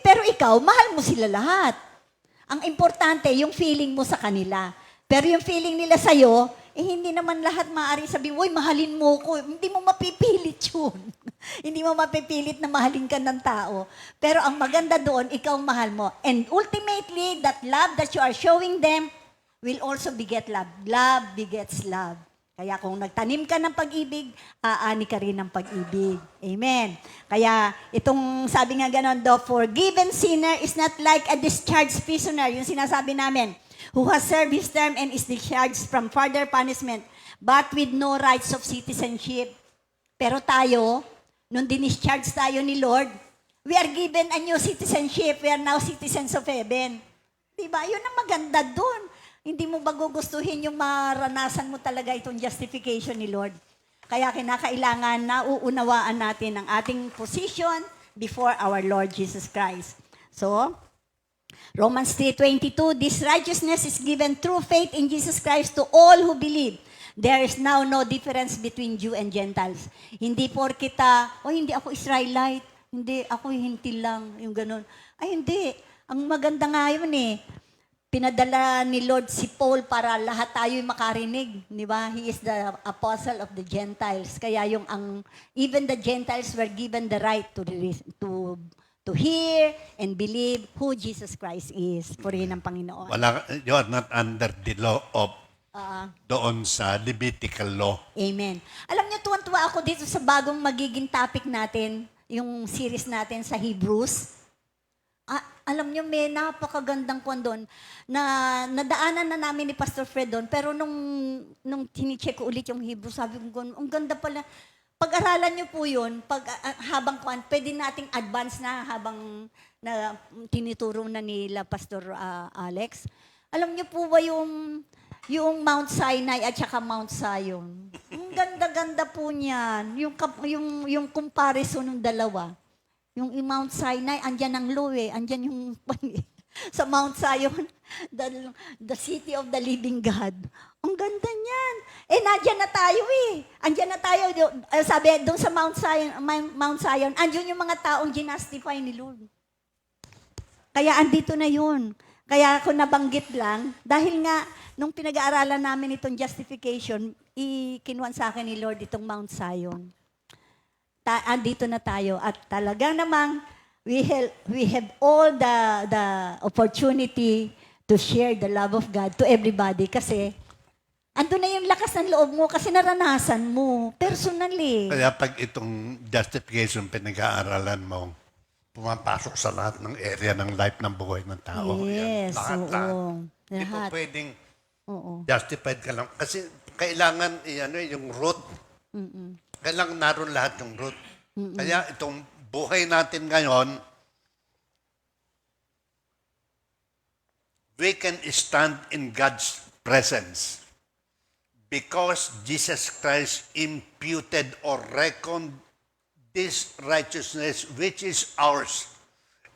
Pero ikaw, mahal mo sila lahat. Ang importante, yung feeling mo sa kanila. Pero yung feeling nila sa'yo, hindi naman lahat maaari sabihin, uy, mahalin mo ko. Hindi mo mapipilit yun. Hindi mo mapipilit na mahalin ka ng tao. Pero ang maganda doon, ikaw mahal mo. And ultimately, that love that you are showing them will also beget love. Love begets love. Kaya kung nagtanim ka ng pag-ibig, aani ka rin ng pag-ibig. Amen. Kaya itong sabi nga ganon, the forgiven sinner is not like a discharged prisoner. Yung sinasabi namin, who has served his term and is discharged from further punishment, but with no rights of citizenship. Pero tayo, nung dinischarge tayo ni Lord, we are given a new citizenship. We are now citizens of heaven. Diba? Yun ang maganda dun. Hindi mo ba gugustuhin yung maranasan mo talaga itong justification ni Lord? Kaya kinakailangan na uunawaan natin ang ating position before our Lord Jesus Christ. So, Romans 3:22, this righteousness is given through faith in Jesus Christ to all who believe. There is now no difference between Jew and Gentiles. Hindi kita, hindi ako Israelite, hindi ako hintil lang, yung ganun. Ay, hindi. Ang maganda nga yun eh. Pinadala ni Lord si Paul para lahat tayo'y makarinig, di ba? He is the apostle of the Gentiles. Kaya even the Gentiles were given the right to hear and believe who Jesus Christ is. Purihin ng Panginoon. You are not under the law of doon sa Levitical law. Amen. Alam niyo, tuwan-tuwa ako dito sa bagong magiging topic natin, yung series natin sa Hebrews. Alam niyo, may napakagandang kwan doon na nadaanan na namin ni Pastor Fred doon. Pero nung tinicheck ko ulit yung Hebrews, sabi ko, ang ganda pala. Pag-aralan niyo po yun, habang kwan, pwede nating advance na habang na tinuturo na nila Pastor Alex. Alam niyo po ba yung Mount Sinai at saka Mount Zion? Ang ganda-ganda po niyan. Yung comparison ng dalawa. Yung Mount Sinai, andyan ang law eh. Andyan yung sa Mount Zion, the city of the living God. Ang ganda niyan. Nandyan na tayo eh. Andyan na tayo. Sabi, doon sa Mount Zion, andyan yung mga taong ginastify ni Lord. Kaya andito na yun. Kaya ako nabanggit lang, dahil nga, nung pinag-aaralan namin itong justification, ikinuhan sa akin ni Lord itong Mount Zion. Andito na tayo. At talagang namang, we have all the opportunity to share the love of God to everybody kasi andun na yung lakas ng loob mo kasi naranasan mo personally. Kaya pag itong justification pinag-aaralan mo, pumapasok sa lahat ng area ng life ng buhay ng tao. Yes, Lahat. oo. Hindi po Lahat. pwedeng Oo. justified ka lang. Kasi kailangan yung root. Kailangan naroon lahat yung root. Kaya itong buhay natin ngayon, we can stand in God's presence because Jesus Christ imputed or reckoned this righteousness which is ours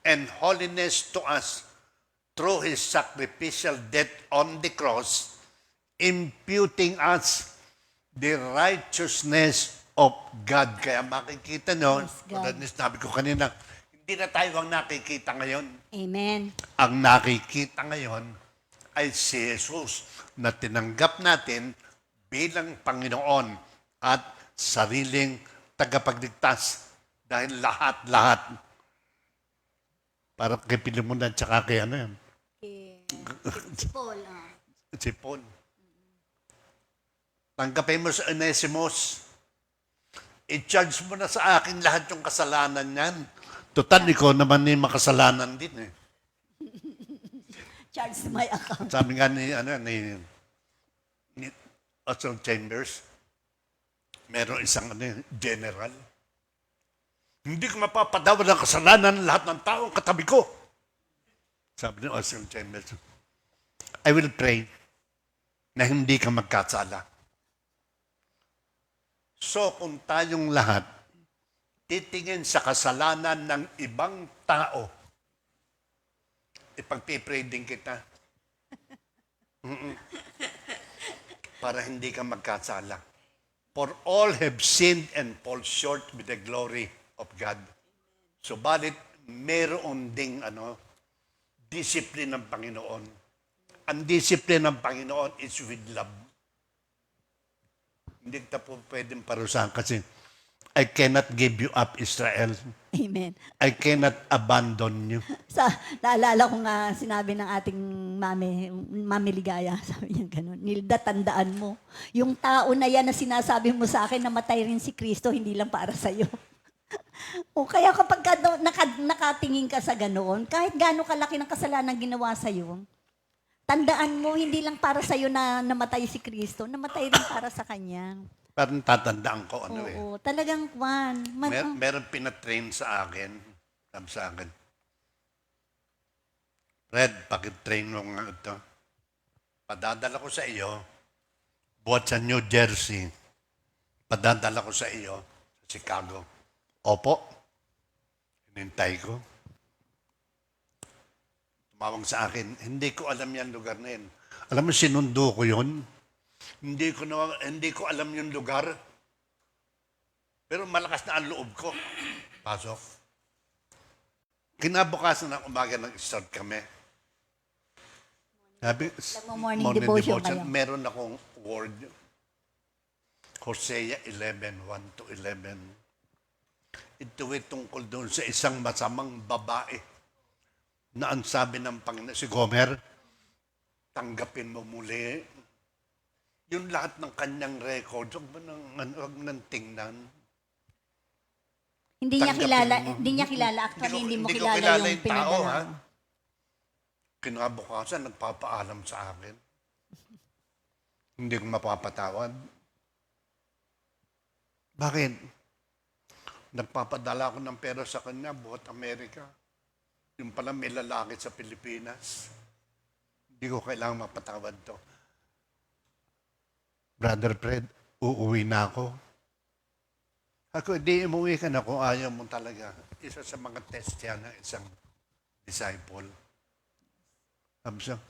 and holiness to us through His sacrificial death on the cross, imputing us the righteousness of God. Kaya makikita nyo, Yes, God. tulad ni sabi ko kanina, hindi na tayo ang nakikita ngayon. Amen. Ang nakikita ngayon ay si Jesus na tinanggap natin bilang Panginoon at sariling tagapagligtas. Dahil lahat-lahat. Para kay Pilimon at saka kay ano yan, Si Paul. si Paul. Tanggapin mo sa Onesimus. I-charge mo na sa akin lahat yung kasalanan niyan. Total, ikaw naman ni makasalanan din eh. Charge my account. Sabi nga ni Oswald Chambers, meron isang general. Hindi ko mapapadawa ng kasalanan lahat ng taong katabi ko. Sabi ni Oswald Chambers, I will pray na hindi ka magkasala. So kung tayong lahat titingin sa kasalanan ng ibang tao, ipagpipray din kita. Para hindi ka magkasala. For all have sinned and fall short with the glory of God. Subalit, meron ding discipline ng Panginoon. Ang discipline ng Panginoon is with love. Hindi kita po pwedeng parusahan kasi I cannot give you up, Israel. Amen. I cannot abandon you. Naalala ko nga sinabi ng ating Mami Ligaya, sabi niya gano'n, Nilda, tandaan mo, yung tao na yan na sinasabi mo sa akin, namatay rin si Kristo, hindi lang para sa'yo. O kaya kapag nakatingin ka sa ganoon, kahit gaano kalaki ng kasalanan ginawa sa'yo, tandaan mo, hindi lang para sa'yo na namatay si Kristo, namatay rin para sa Kanya. Parang tatandaan ko Oo, talagang Juan. Meron pinatrain sa akin, sabi sa akin, Fred, pakitrain mo nga ito. Padadala ko sa iyo, buhat sa New Jersey. Padadala ko sa iyo, sa Chicago. Opo, hinintay ko. Tumawag sa akin, hindi ko alam yan lugar na yun. Alam mo, sinundo ko yun. Hindi ko alam yung lugar. Pero malakas na ang loob ko. Pasok. Kinabukasan ng umaga nag-start kami. Sabi, Morning devotion kayo. Meron akong word. Hosea 11, 1 to 11. Ito ay tungkol doon sa isang masamang babae na ang sabi ng Panginoon, si Gomer, tanggapin mo muli yung lahat ng kanyang record, huwag nang tingnan. Hindi niya kilala. Actually, hindi mo kilala yung pinadala. Kinabukasan, nagpapaalam sa akin. Hindi ko mapapatawad. Bakit? Nagpapadala ko ng pera sa kanya, buhat Amerika. Yung pala may lalaki sa Pilipinas. Hindi Hindi ko kailangan mapatawad to. Brother Fred, uuwi na ako. Ako, di umuwi ka na kung ayaw mo talaga. Isa sa mga test yan ng isang disciple. Sabi siya,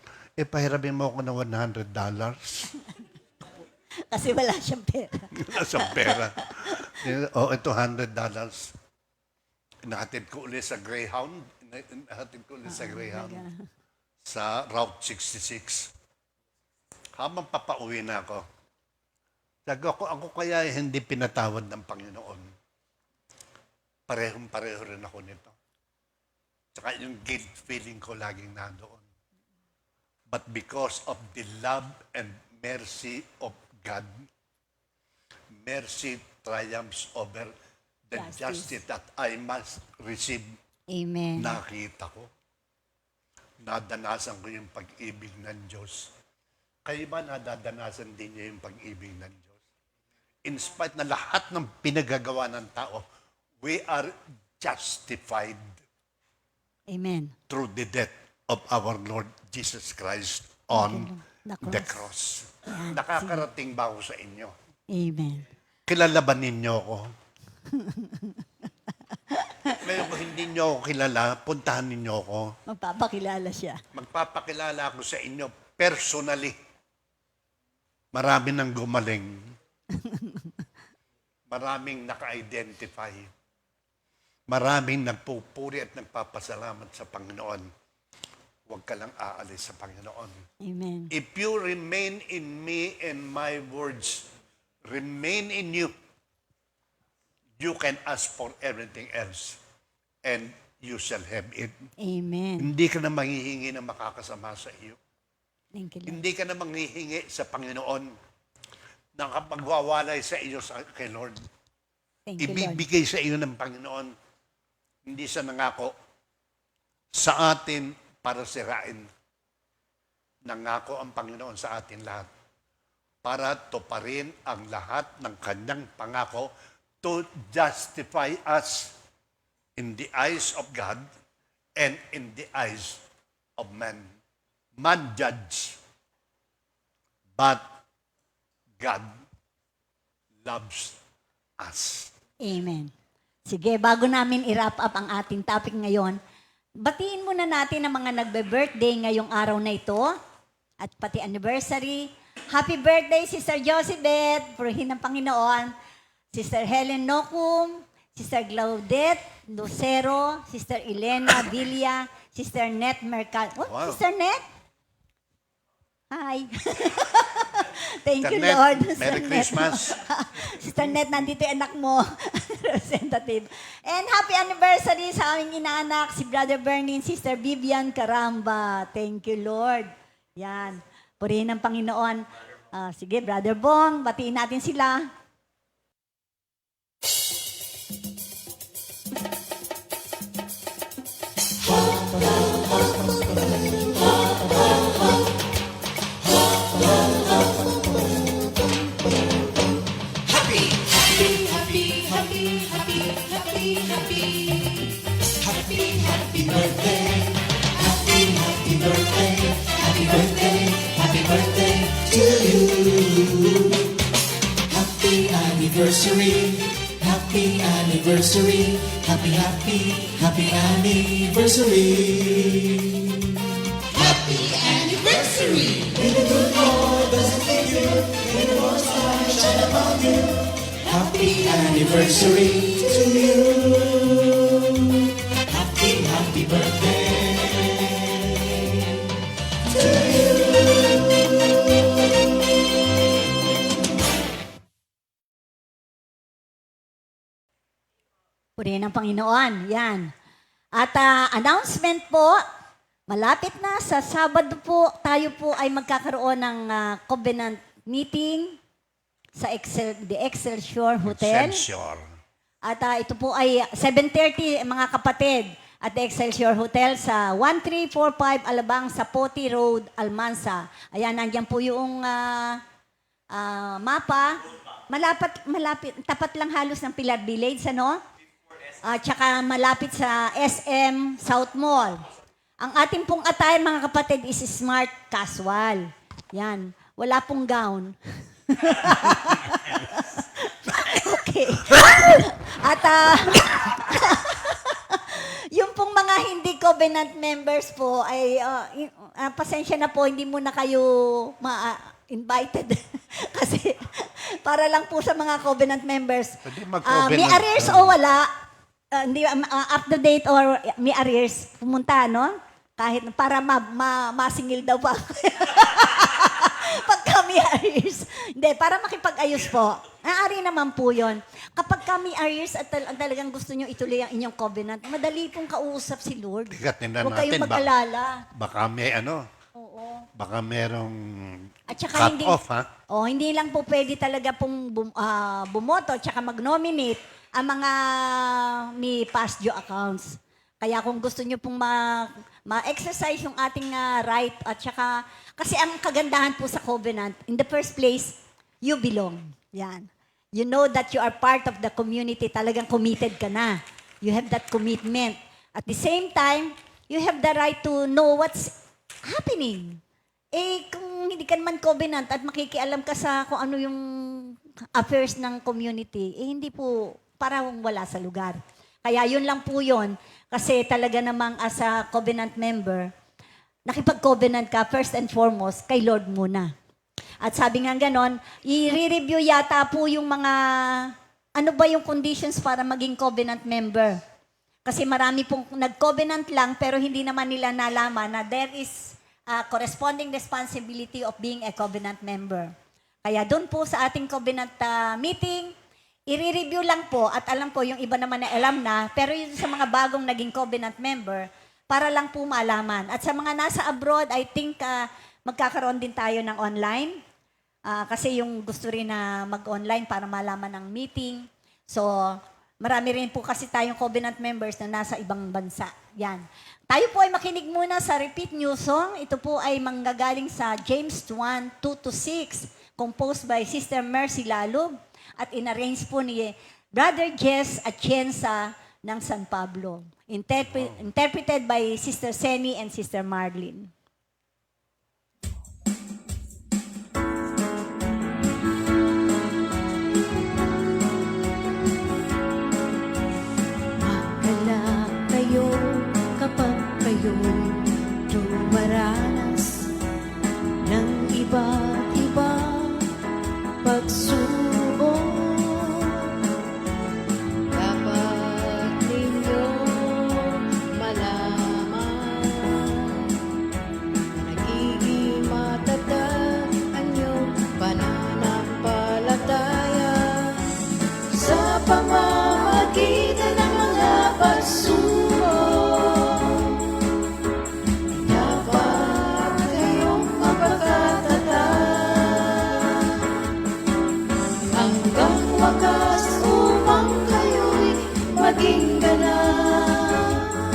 pahirapin mo ako ng $100. Kasi wala siyang pera. Sa pera. Ito $100. Nahatid ko ulit sa Greyhound. Sa Route 66. Habang papauwi na ako, sabi ko, ako kaya hindi pinatawad ng Panginoon. Parehong-pareho rin ako nito. Tsaka yung guilt feeling ko laging nandoon. But because of the love and mercy of God, mercy triumphs over the justice that I must receive. Amen. Nakita ko. Nadanasan ko yung pag-ibig ng Diyos. Kayo ba nadadanasan din niyo yung pag-ibig ng Diyos? In spite na lahat ng pinagagawa ng tao, we are justified Amen. through the death of our Lord Jesus Christ on the cross. Nakakarating ba ako sa inyo? Amen. Kilala ba ninyo ako? Ngayon kung hindi nyo ako kilala, puntahan ninyo ako. Magpapakilala siya. Magpapakilala ako sa inyo personally. Marami nang gumaling. Maraming naka-identify. Maraming nagpupuri at nagpapasalamat sa Panginoon. Huwag ka lang aalis sa Panginoon. Amen. If you remain in me and my words remain in you, you can ask for everything else and you shall have it. Amen. Hindi ka na manghihingi na makakasama sa iyo. Thank you, Lord. Hindi ka na manghihingi sa Panginoon na kapagwawalay sa iyo kay Lord. Thank you, Lord. Ibibigay sa iyo ng Panginoon. Hindi siya nangako sa atin para sirain. Nangako ang Panginoon sa atin lahat para tuparin ang lahat ng kanyang pangako to justify us in the eyes of God and in the eyes of man. Man judge, but God loves us. Amen. Sige, bago namin i-wrap up ang ating topic ngayon, batiin muna natin ang mga nagbe-birthday ngayong araw na ito at pati anniversary. Happy birthday, Sister Josibeth, purihin ng Panginoon. Sister Helen Nocum, Sister Claudette Lucero, Sister Elena Villa, Sister Net Mercado. Oh, Wow. Sister Net? Hi. Thank you, Sister Net, Lord. Merry Sister Net. Christmas. Sister Net, nandito yung anak mo. Representative. And happy anniversary sa aming inaanak, si Brother Bernie, Sister Vivian Caramba. Thank you, Lord. Yan. Purihin ng Panginoon. Sige, Brother Bong, batiin natin sila. Happy anniversary, happy anniversary, happy, happy, happy anniversary. Happy anniversary! May the good Lord bless you, may the Lord's light shine upon you. Happy anniversary to you. Happy, happy birthday to you. Purihin ng Panginoon. Yan. At announcement po, malapit na sa Sabado po, tayo po ay magkakaroon ng covenant meeting sa the Excelsior Hotel. Excelsior. At ito po ay 7:30 mga kapatid at the Excelsior Hotel sa 1345 Alabang Sapote Road, Almansa. Ayan, nandiyan po yung mapa. Malapit, tapat lang halos ng Pilar Village, ano? Tsaka malapit sa SM South Mall. Ang ating pong attire, mga kapatid, is smart casual. Yan. Wala pong gown. Okay. At yung pong mga hindi covenant members po ay pasensya na po, hindi muna kayo invited. Kasi para lang po sa mga covenant members. Pwede mag-covenant. May arrears o wala, hindi up to date or may arrears, pumunta, no? Kahit para masingil daw pa. Pag kami arrears. Hindi, para makipag-ayos po. Ari naman po yon. Kapag kami arrears at talagang gusto nyo ituloy ang inyong covenant, madali pong kausap si Lord. Tingnan Huwag kayong natin, mag-alala. Baka may Oo. baka merong At saka cut off, ha? hindi lang po pwede talaga pong bumoto at saka mag-nominate ang mga may past due accounts. Kaya kung gusto nyo pong ma-exercise yung ating right at saka, kasi ang kagandahan po sa covenant, in the first place, you belong. Yan. You know that you are part of the community. Talagang committed ka na. You have that commitment. At the same time, you have the right to know what's happening. Kung hindi ka naman covenant at makikialam ka sa kung ano yung affairs ng community, hindi po, parang wala sa lugar. Kaya yun lang po yun. Kasi talaga namang as a covenant member, nakipag-covenant ka first and foremost kay Lord muna. At sabi nga ganon, i-review yata po yung mga, ano ba yung conditions para maging covenant member. Kasi marami pong nag-covenant lang pero hindi naman nila nalaman na there is a corresponding responsibility of being a covenant member. Kaya doon po sa ating covenant meeting, i-review lang po at alam po yung iba naman na alam na, pero yung sa mga bagong naging covenant member, para lang po malaman. At sa mga nasa abroad, I think magkakaroon din tayo ng online. Kasi yung gusto rin na mag-online para malaman ng meeting. So, marami rin po kasi tayong covenant members na nasa ibang bansa. Yan. Tayo po ay makinig muna sa repeat new song. Ito po ay manggagaling sa James 1:2-6, composed by Sister Mercy Lalog at inarrange po ni Brother Jess Atienza ng San Pablo. Interpreted by Sister Seni and Sister Marlene. Magkala kayo kapag kayo'y dumaranas ng iba't ibang pagsubok. Dapat ninyong malaman na nagiging matatag ang iyong pananampalataya sa pamamagitan ng mga pagsubok. Dapat kayong mapakatatag hanggang wakas upang kayo'y maging ganap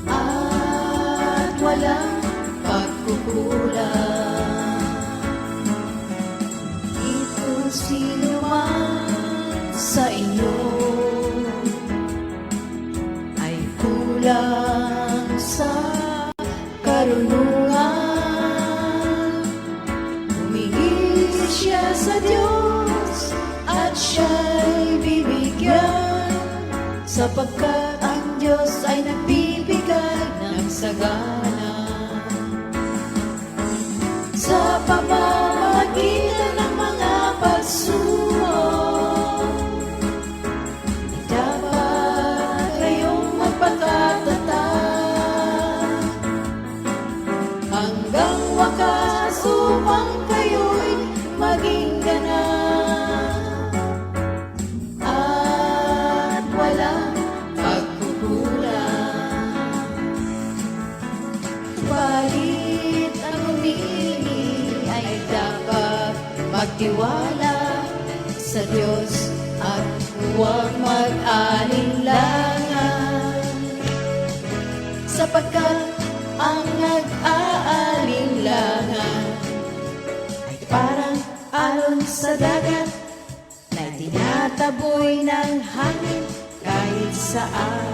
at walang pagkukulang. Ito sino man sa inyo ay kulang sa karunungan. Humingi siya sa Diyos at siya'y bibigyan, sapagkat ang Diyos ay nagbibigay ng sagana. Sa pamamagitan ng mga pagsubok, dapat kayong magpakatatag hanggang wakas upang kayo'y maging ganap at walang pagkukulang. Balit ang umili ay dapat magtiwala sa Diyos at huwag mag-alinlangan, sapagkat ang nag-aalinlangan ay parang alon sa dagat na tinataboy ng hangin kahit saan.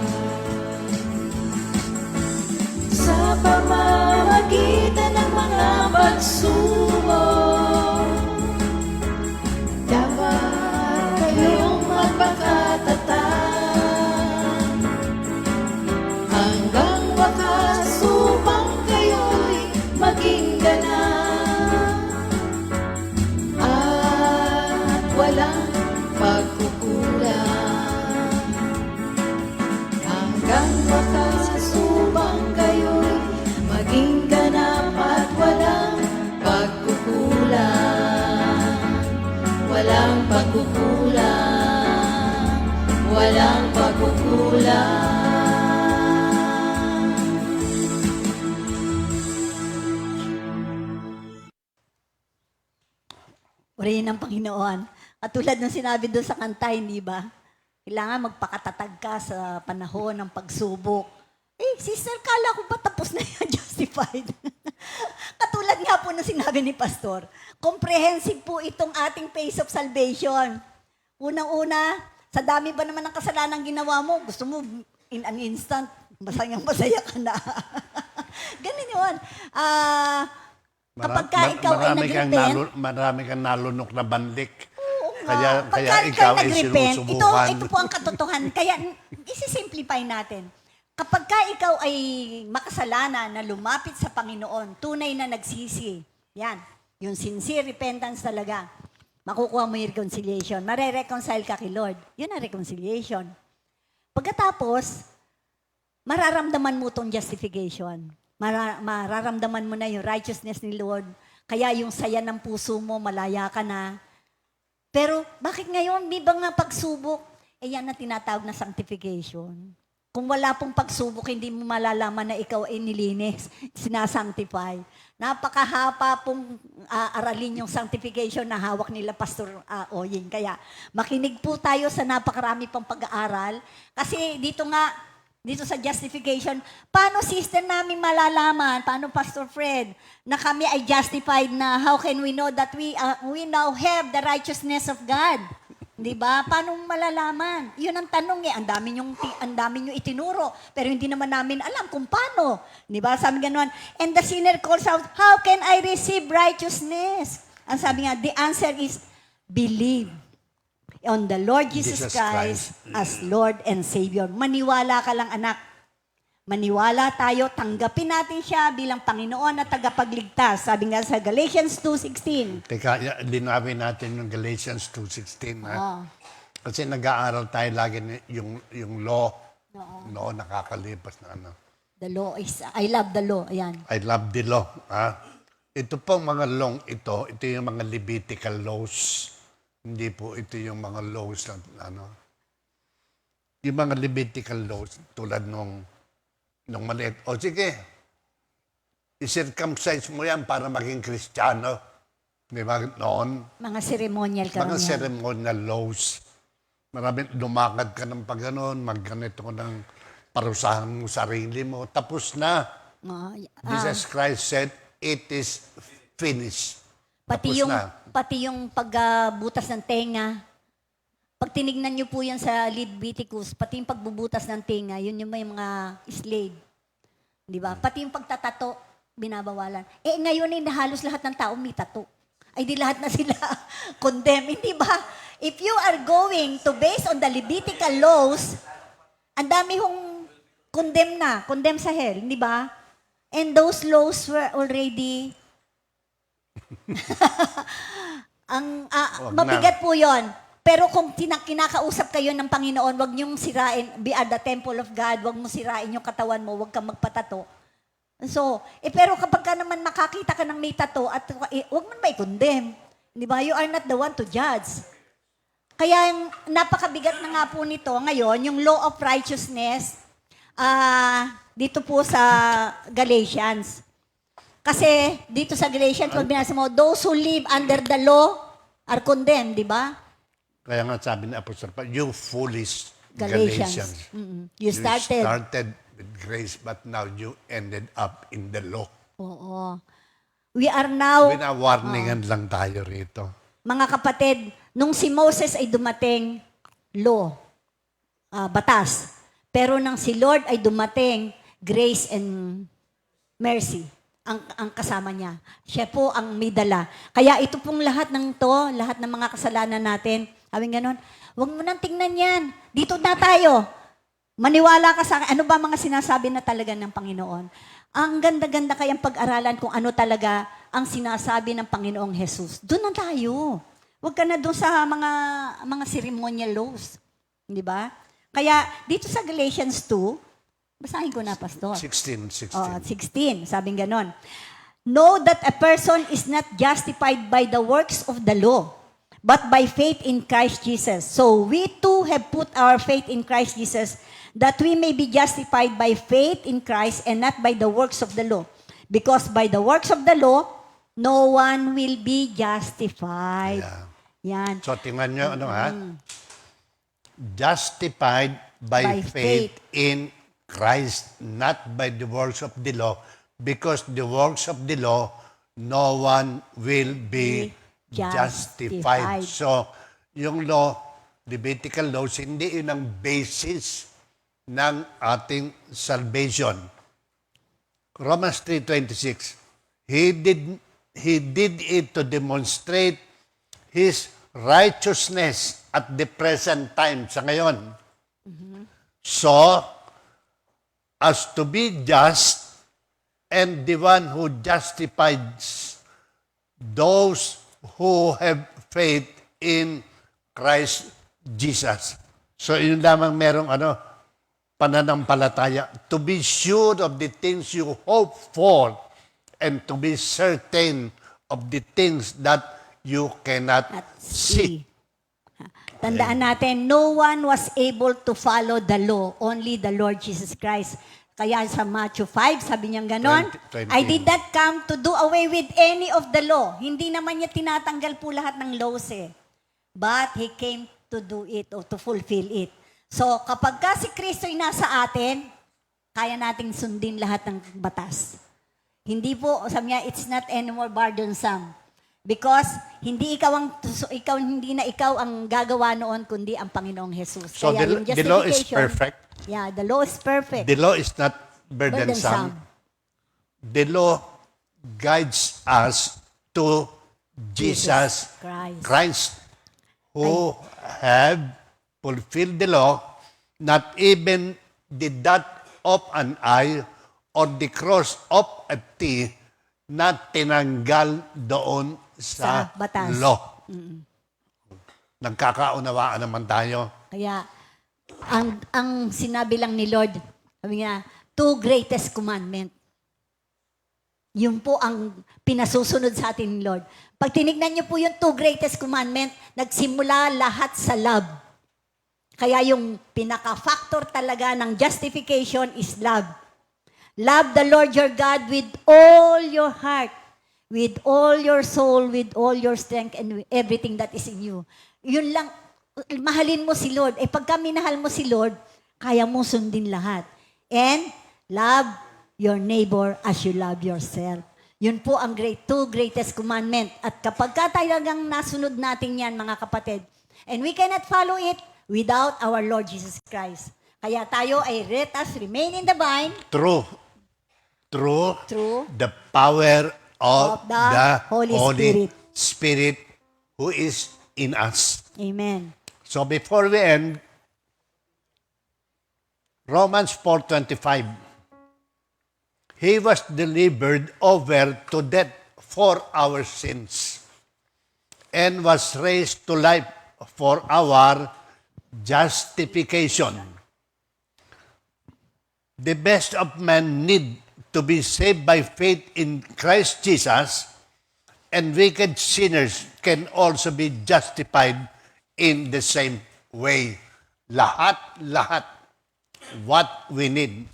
Purihin ng Panginoon. Katulad ng sinabi doon sa kanta, hindi ba? Kailangan magpakatatag ka sa panahon ng pagsubok. Sister, kala ko ba tapos na yan, justified? Katulad nga po ng sinabi ni Pastor, comprehensive po itong ating phase of salvation. Unang-una, sa dami ba naman ng kasalanan ginawa mo, gusto mo in an instant, masaya ka na. Ganun yun. Kapag ka ikaw ay nag-repent, marami kang nalunok na bandik. kaya Ikaw ay nag-repent, sinusubukan. ito po ang katotohanan. Kaya isi-simplify natin. Kapag ka ikaw ay makasalanan na lumapit sa Panginoon, tunay na nagsisi, yan, yung sincere repentance talaga, makukuha mo yung reconciliation. Mare-reconcile ka kay Lord. Yun ang reconciliation. Pagkatapos, mararamdaman mo tong justification. Mararamdaman mo na yung righteousness ni Lord. Kaya yung saya ng puso mo, malaya ka na. Pero bakit ngayon, may mga pagsubok? Yan na tinatawag na sanctification. Kung wala pong pagsubok, hindi mo malalaman na ikaw ay nilinis, sinasanctify. Napakahaba pong aralin yung sanctification na hawak nila Pastor Oying. Kaya makinig po tayo sa napakarami pang pag-aaral. Kasi dito sa justification, paano sister namin malalaman, paano Pastor Fred, na kami ay justified na, how can we know that we now have the righteousness of God? Di ba? Paano malalaman? Yun ang tanong eh. Ang dami nyo itinuro. Pero hindi naman namin alam kung paano. Di ba? Sabi gano'n, and the sinner calls out, how can I receive righteousness? Ang sabi nga, the answer is, believe on the Lord Jesus Christ as Lord and Savior. Maniwala ka lang, anak. Maniwala tayo, tanggapin natin siya bilang Panginoon at tagapagligtas. Sabi nga sa Galatians 2:16. Teka, linawin natin yung Galatians 2:16. Kasi nag-aaral tayo lagi yung law. No, nakakalipas na ano. The law is, I love the law. Ayan. I love the law. Ito pong mga law ito yung mga Levitical laws. Hindi po ito yung mga laws na ano. Yung mga Levitical laws, tulad nung maliit. O sige, i-circumcise mo yan para maging Kristiyano. Di ba? Noon. Mga ceremonial ka Mga yan. ceremonial laws. Maraming lumakad ka ng pagganon, magganito ko ng parusahan mo sarili mo. Tapos na. Jesus Christ said, it is finished. Pati yung pagbutas ng tenga. Pag tinignan niyo po yan sa Leviticus, pati yung pagbubutas ng tenga, yun yung may mga slave. Di ba? Pati yung pagtatato, binabawalan. Ngayon ay halos lahat ng tao may tato. Ay di lahat na sila condemn. Hindi ba? If you are going to base on the Levitical laws, ang dami hong condemn sa hell, di ba? And those laws were already mabigat po yon. Pero kung kinakausap kayo ng Panginoon, wag niyong sirain, be at the temple of God, wag mo sirain yung katawan mo, wag kang magpatato. So, pero kapag ka naman makakita ka ng may tato, at wag mo naman i-condemn. Di ba? You are not the one to judge. Kaya yung napakabigat na nga po nito ngayon, yung law of righteousness, dito po sa Galatians. Kasi dito sa Galatians, pag binasa mo, those who live under the law are condemned, di ba? Kaya nga sabi ni Apostle Paul, you foolish Galatians. Galatians. You started with grace, but now you ended up in the law. Oo. We are now, Winawarningan lang tayo rito. mga kapatid, nung si Moses ay dumating, law, batas. Pero nang si Lord ay dumating, grace and mercy ang kasama niya. Siya po ang may dala. Kaya ito pong lahat ng mga kasalanan natin, sabi ganon, huwag mo nang tingnan yan. Dito na tayo. Maniwala ka sa akin. Ano ba mga sinasabi na talaga ng Panginoon? Ang ganda-ganda kayang pag-aralan kung ano talaga ang sinasabi ng Panginoong Jesus. Doon na tayo. Huwag ka na doon sa mga ceremonial laws. Di ba? Kaya dito sa Galatians 2, basahin ko na, Pastor. 16. 16. Sabing ganon. Know that a person is not justified by the works of the law, but by faith in Christ Jesus. So we too have put our faith in Christ Jesus, that we may be justified by faith in Christ and not by the works of the law. Because by the works of the law, no one will be justified. Yeah. Yan. So, tingnan nyo, justified by By faith in Christ, not by the works of the law, because the works of the law, no one will be justified. Justified. So, yung law, Levitical laws, hindi yun ang basis ng ating salvation. Romans 3:26, He did it to demonstrate His righteousness at the present time, sa ngayon. So, as to be just, and the one who justifies those who have faith in Christ Jesus. So, yun lamang merong pananampalataya. To be sure of the things you hope for, and to be certain of the things that you cannot At see. Tandaan natin, no one was able to follow the law, only the Lord Jesus Christ. Kaya sa Matthew 5, sabi niyang ganon, 20. I did not come to do away with any of the law. Hindi naman niya tinatanggal po lahat ng laws eh. But He came to do it or to fulfill it. So kapag ka si Kristo ay nasa atin, kaya nating sundin lahat ng batas. Hindi po, sabi niya, it's not anymore burdensome. Because hindi ikaw ang gagawa noon, kundi ang Panginoong Jesus. So, Kaya yung the law is justification- perfect. Yeah, the law is perfect. The law is not burdensome. The law guides us to Jesus Christ, who have fulfilled the law, not even the dot of an I or the cross of a T na tinanggal doon sa batas. law. Nagkakaunawaan naman tayo. Kaya, ang sinabi lang ni Lord, sabi niya, 2 greatest commandment. Yun po ang pinasusunod sa atin ni Lord. Pag tinignan niyo po yung 2 greatest commandment, nagsimula lahat sa love. Kaya yung pinaka-factor talaga ng justification is love. Love the Lord your God with all your heart, with all your soul, with all your strength, and with everything that is in you. Yun lang, mahalin mo si Lord. Pagka minahal mo si Lord, kaya mo sundin lahat. And love your neighbor as you love yourself. Yun po ang 2 greatest commandment. At kapag talagang nasunod natin yan, mga kapatid, and we cannot follow it without our Lord Jesus Christ. Kaya tayo ay let us remain in the vine Through through the power of the the Holy Holy Spirit who is in us. Amen. So before we end, Romans 4:25, He was delivered over to death for our sins and was raised to life for our justification. The best of men need to be saved by faith in Christ Jesus, and wicked sinners can also be justified in the same way. Lahat, what we need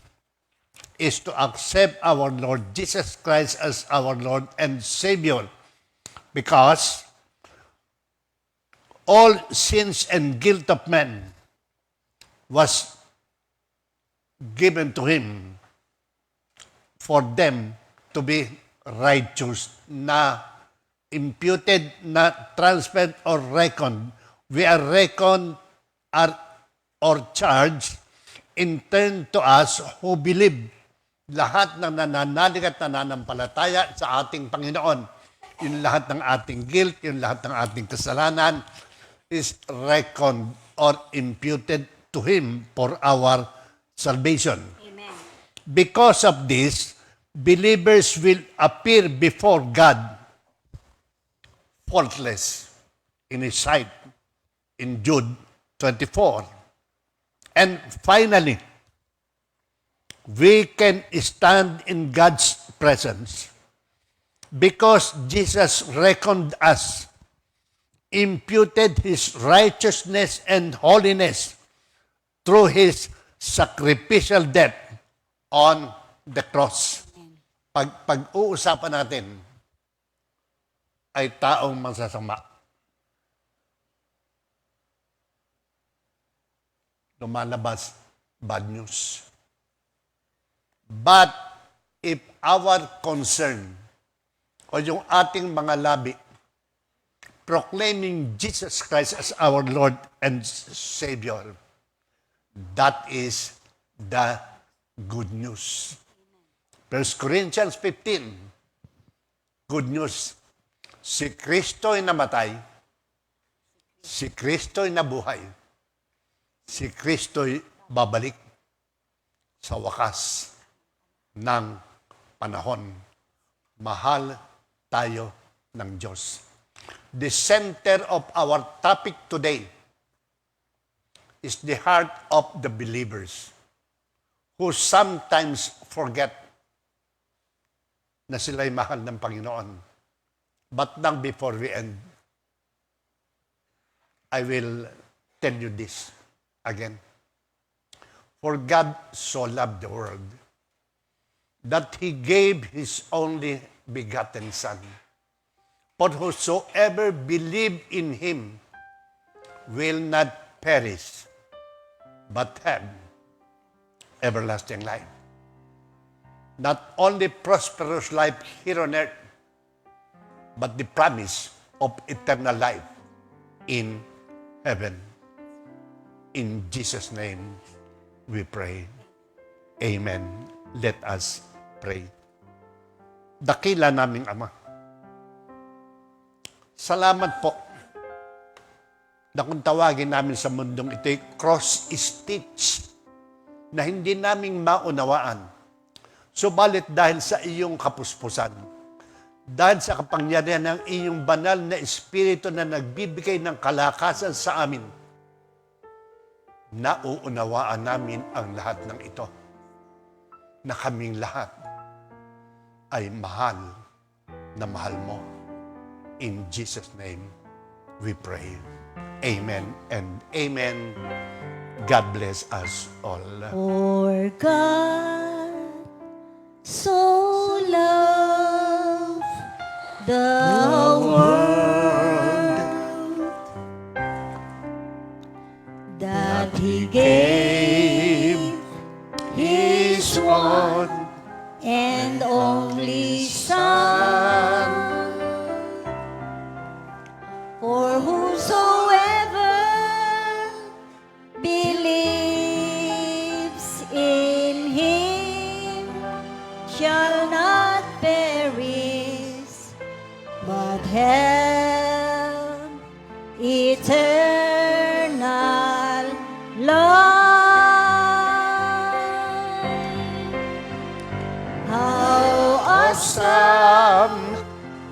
is to accept our Lord Jesus Christ as our Lord and Savior, because all sins and guilt of men was given to Him for them to be righteous, na imputed, na transferred or reckoned. We are reckoned or charged in turn to us who believe. Lahat ng nananalig at nananampalataya sa ating Panginoon, yung lahat ng ating guilt, yung lahat ng ating kasalanan is reckoned or imputed to Him for our salvation. Amen. Because of this, believers will appear before God faultless in His sight in Jude 24. And finally, we can stand in God's presence because Jesus reckoned us, imputed His righteousness and holiness through His sacrificial death on the cross. Pag-uusapan natin ay taong masasama. Lumalabas, bad news. But if our concern o yung ating mga labi proclaiming Jesus Christ as our Lord and Savior, that is the good news. 1 Corinthians 15, good news. Si Kristo'y namatay, si Kristo'y nabuhay, si Kristo'y babalik sa wakas ng panahon. Mahal tayo ng Diyos. The center of our topic today is the heart of the believers who sometimes forget na sila'y mahal ng Panginoon. But now before we end, I will tell you this again. For God so loved the world that He gave His only begotten Son. For whosoever believe in Him will not perish, but have everlasting life. Not only prosperous life here on earth, but the promise of eternal life in heaven. In Jesus' name we pray. Amen. Let us pray. Dakila naming Ama, salamat po na kung tawagin namin sa mundong ito'y cross-stitch na hindi naming maunawaan. Subalit dahil sa iyong kapuspusan, dahil sa kapangyarihan ng iyong banal na Espiritu na nagbibigay ng kalakasan sa amin, nauunawaan namin ang lahat ng ito, na kaming lahat ay mahal na mahal mo. In Jesus' name, we pray. Amen and amen. God bless us all. For God so loved the world that He gave His one and only Son, for whosoever believes in Him shall not perish, but have eternal life. How awesome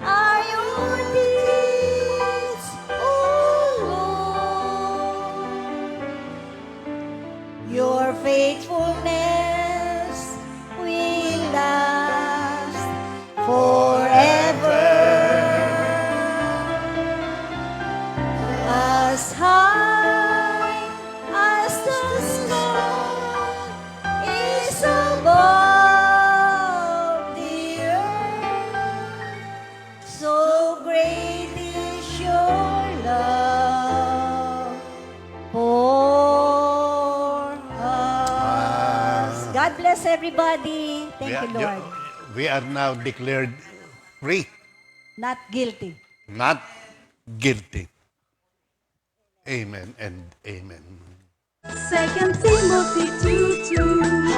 are your deeds, O Lord. Your faithfulness will last forever. As high as the sky is above the earth, so great is your love for us. God bless everybody. Thank you, Lord. We are now declared free, Not guilty. not guilty. Amen and amen. 2 Timothy 2:2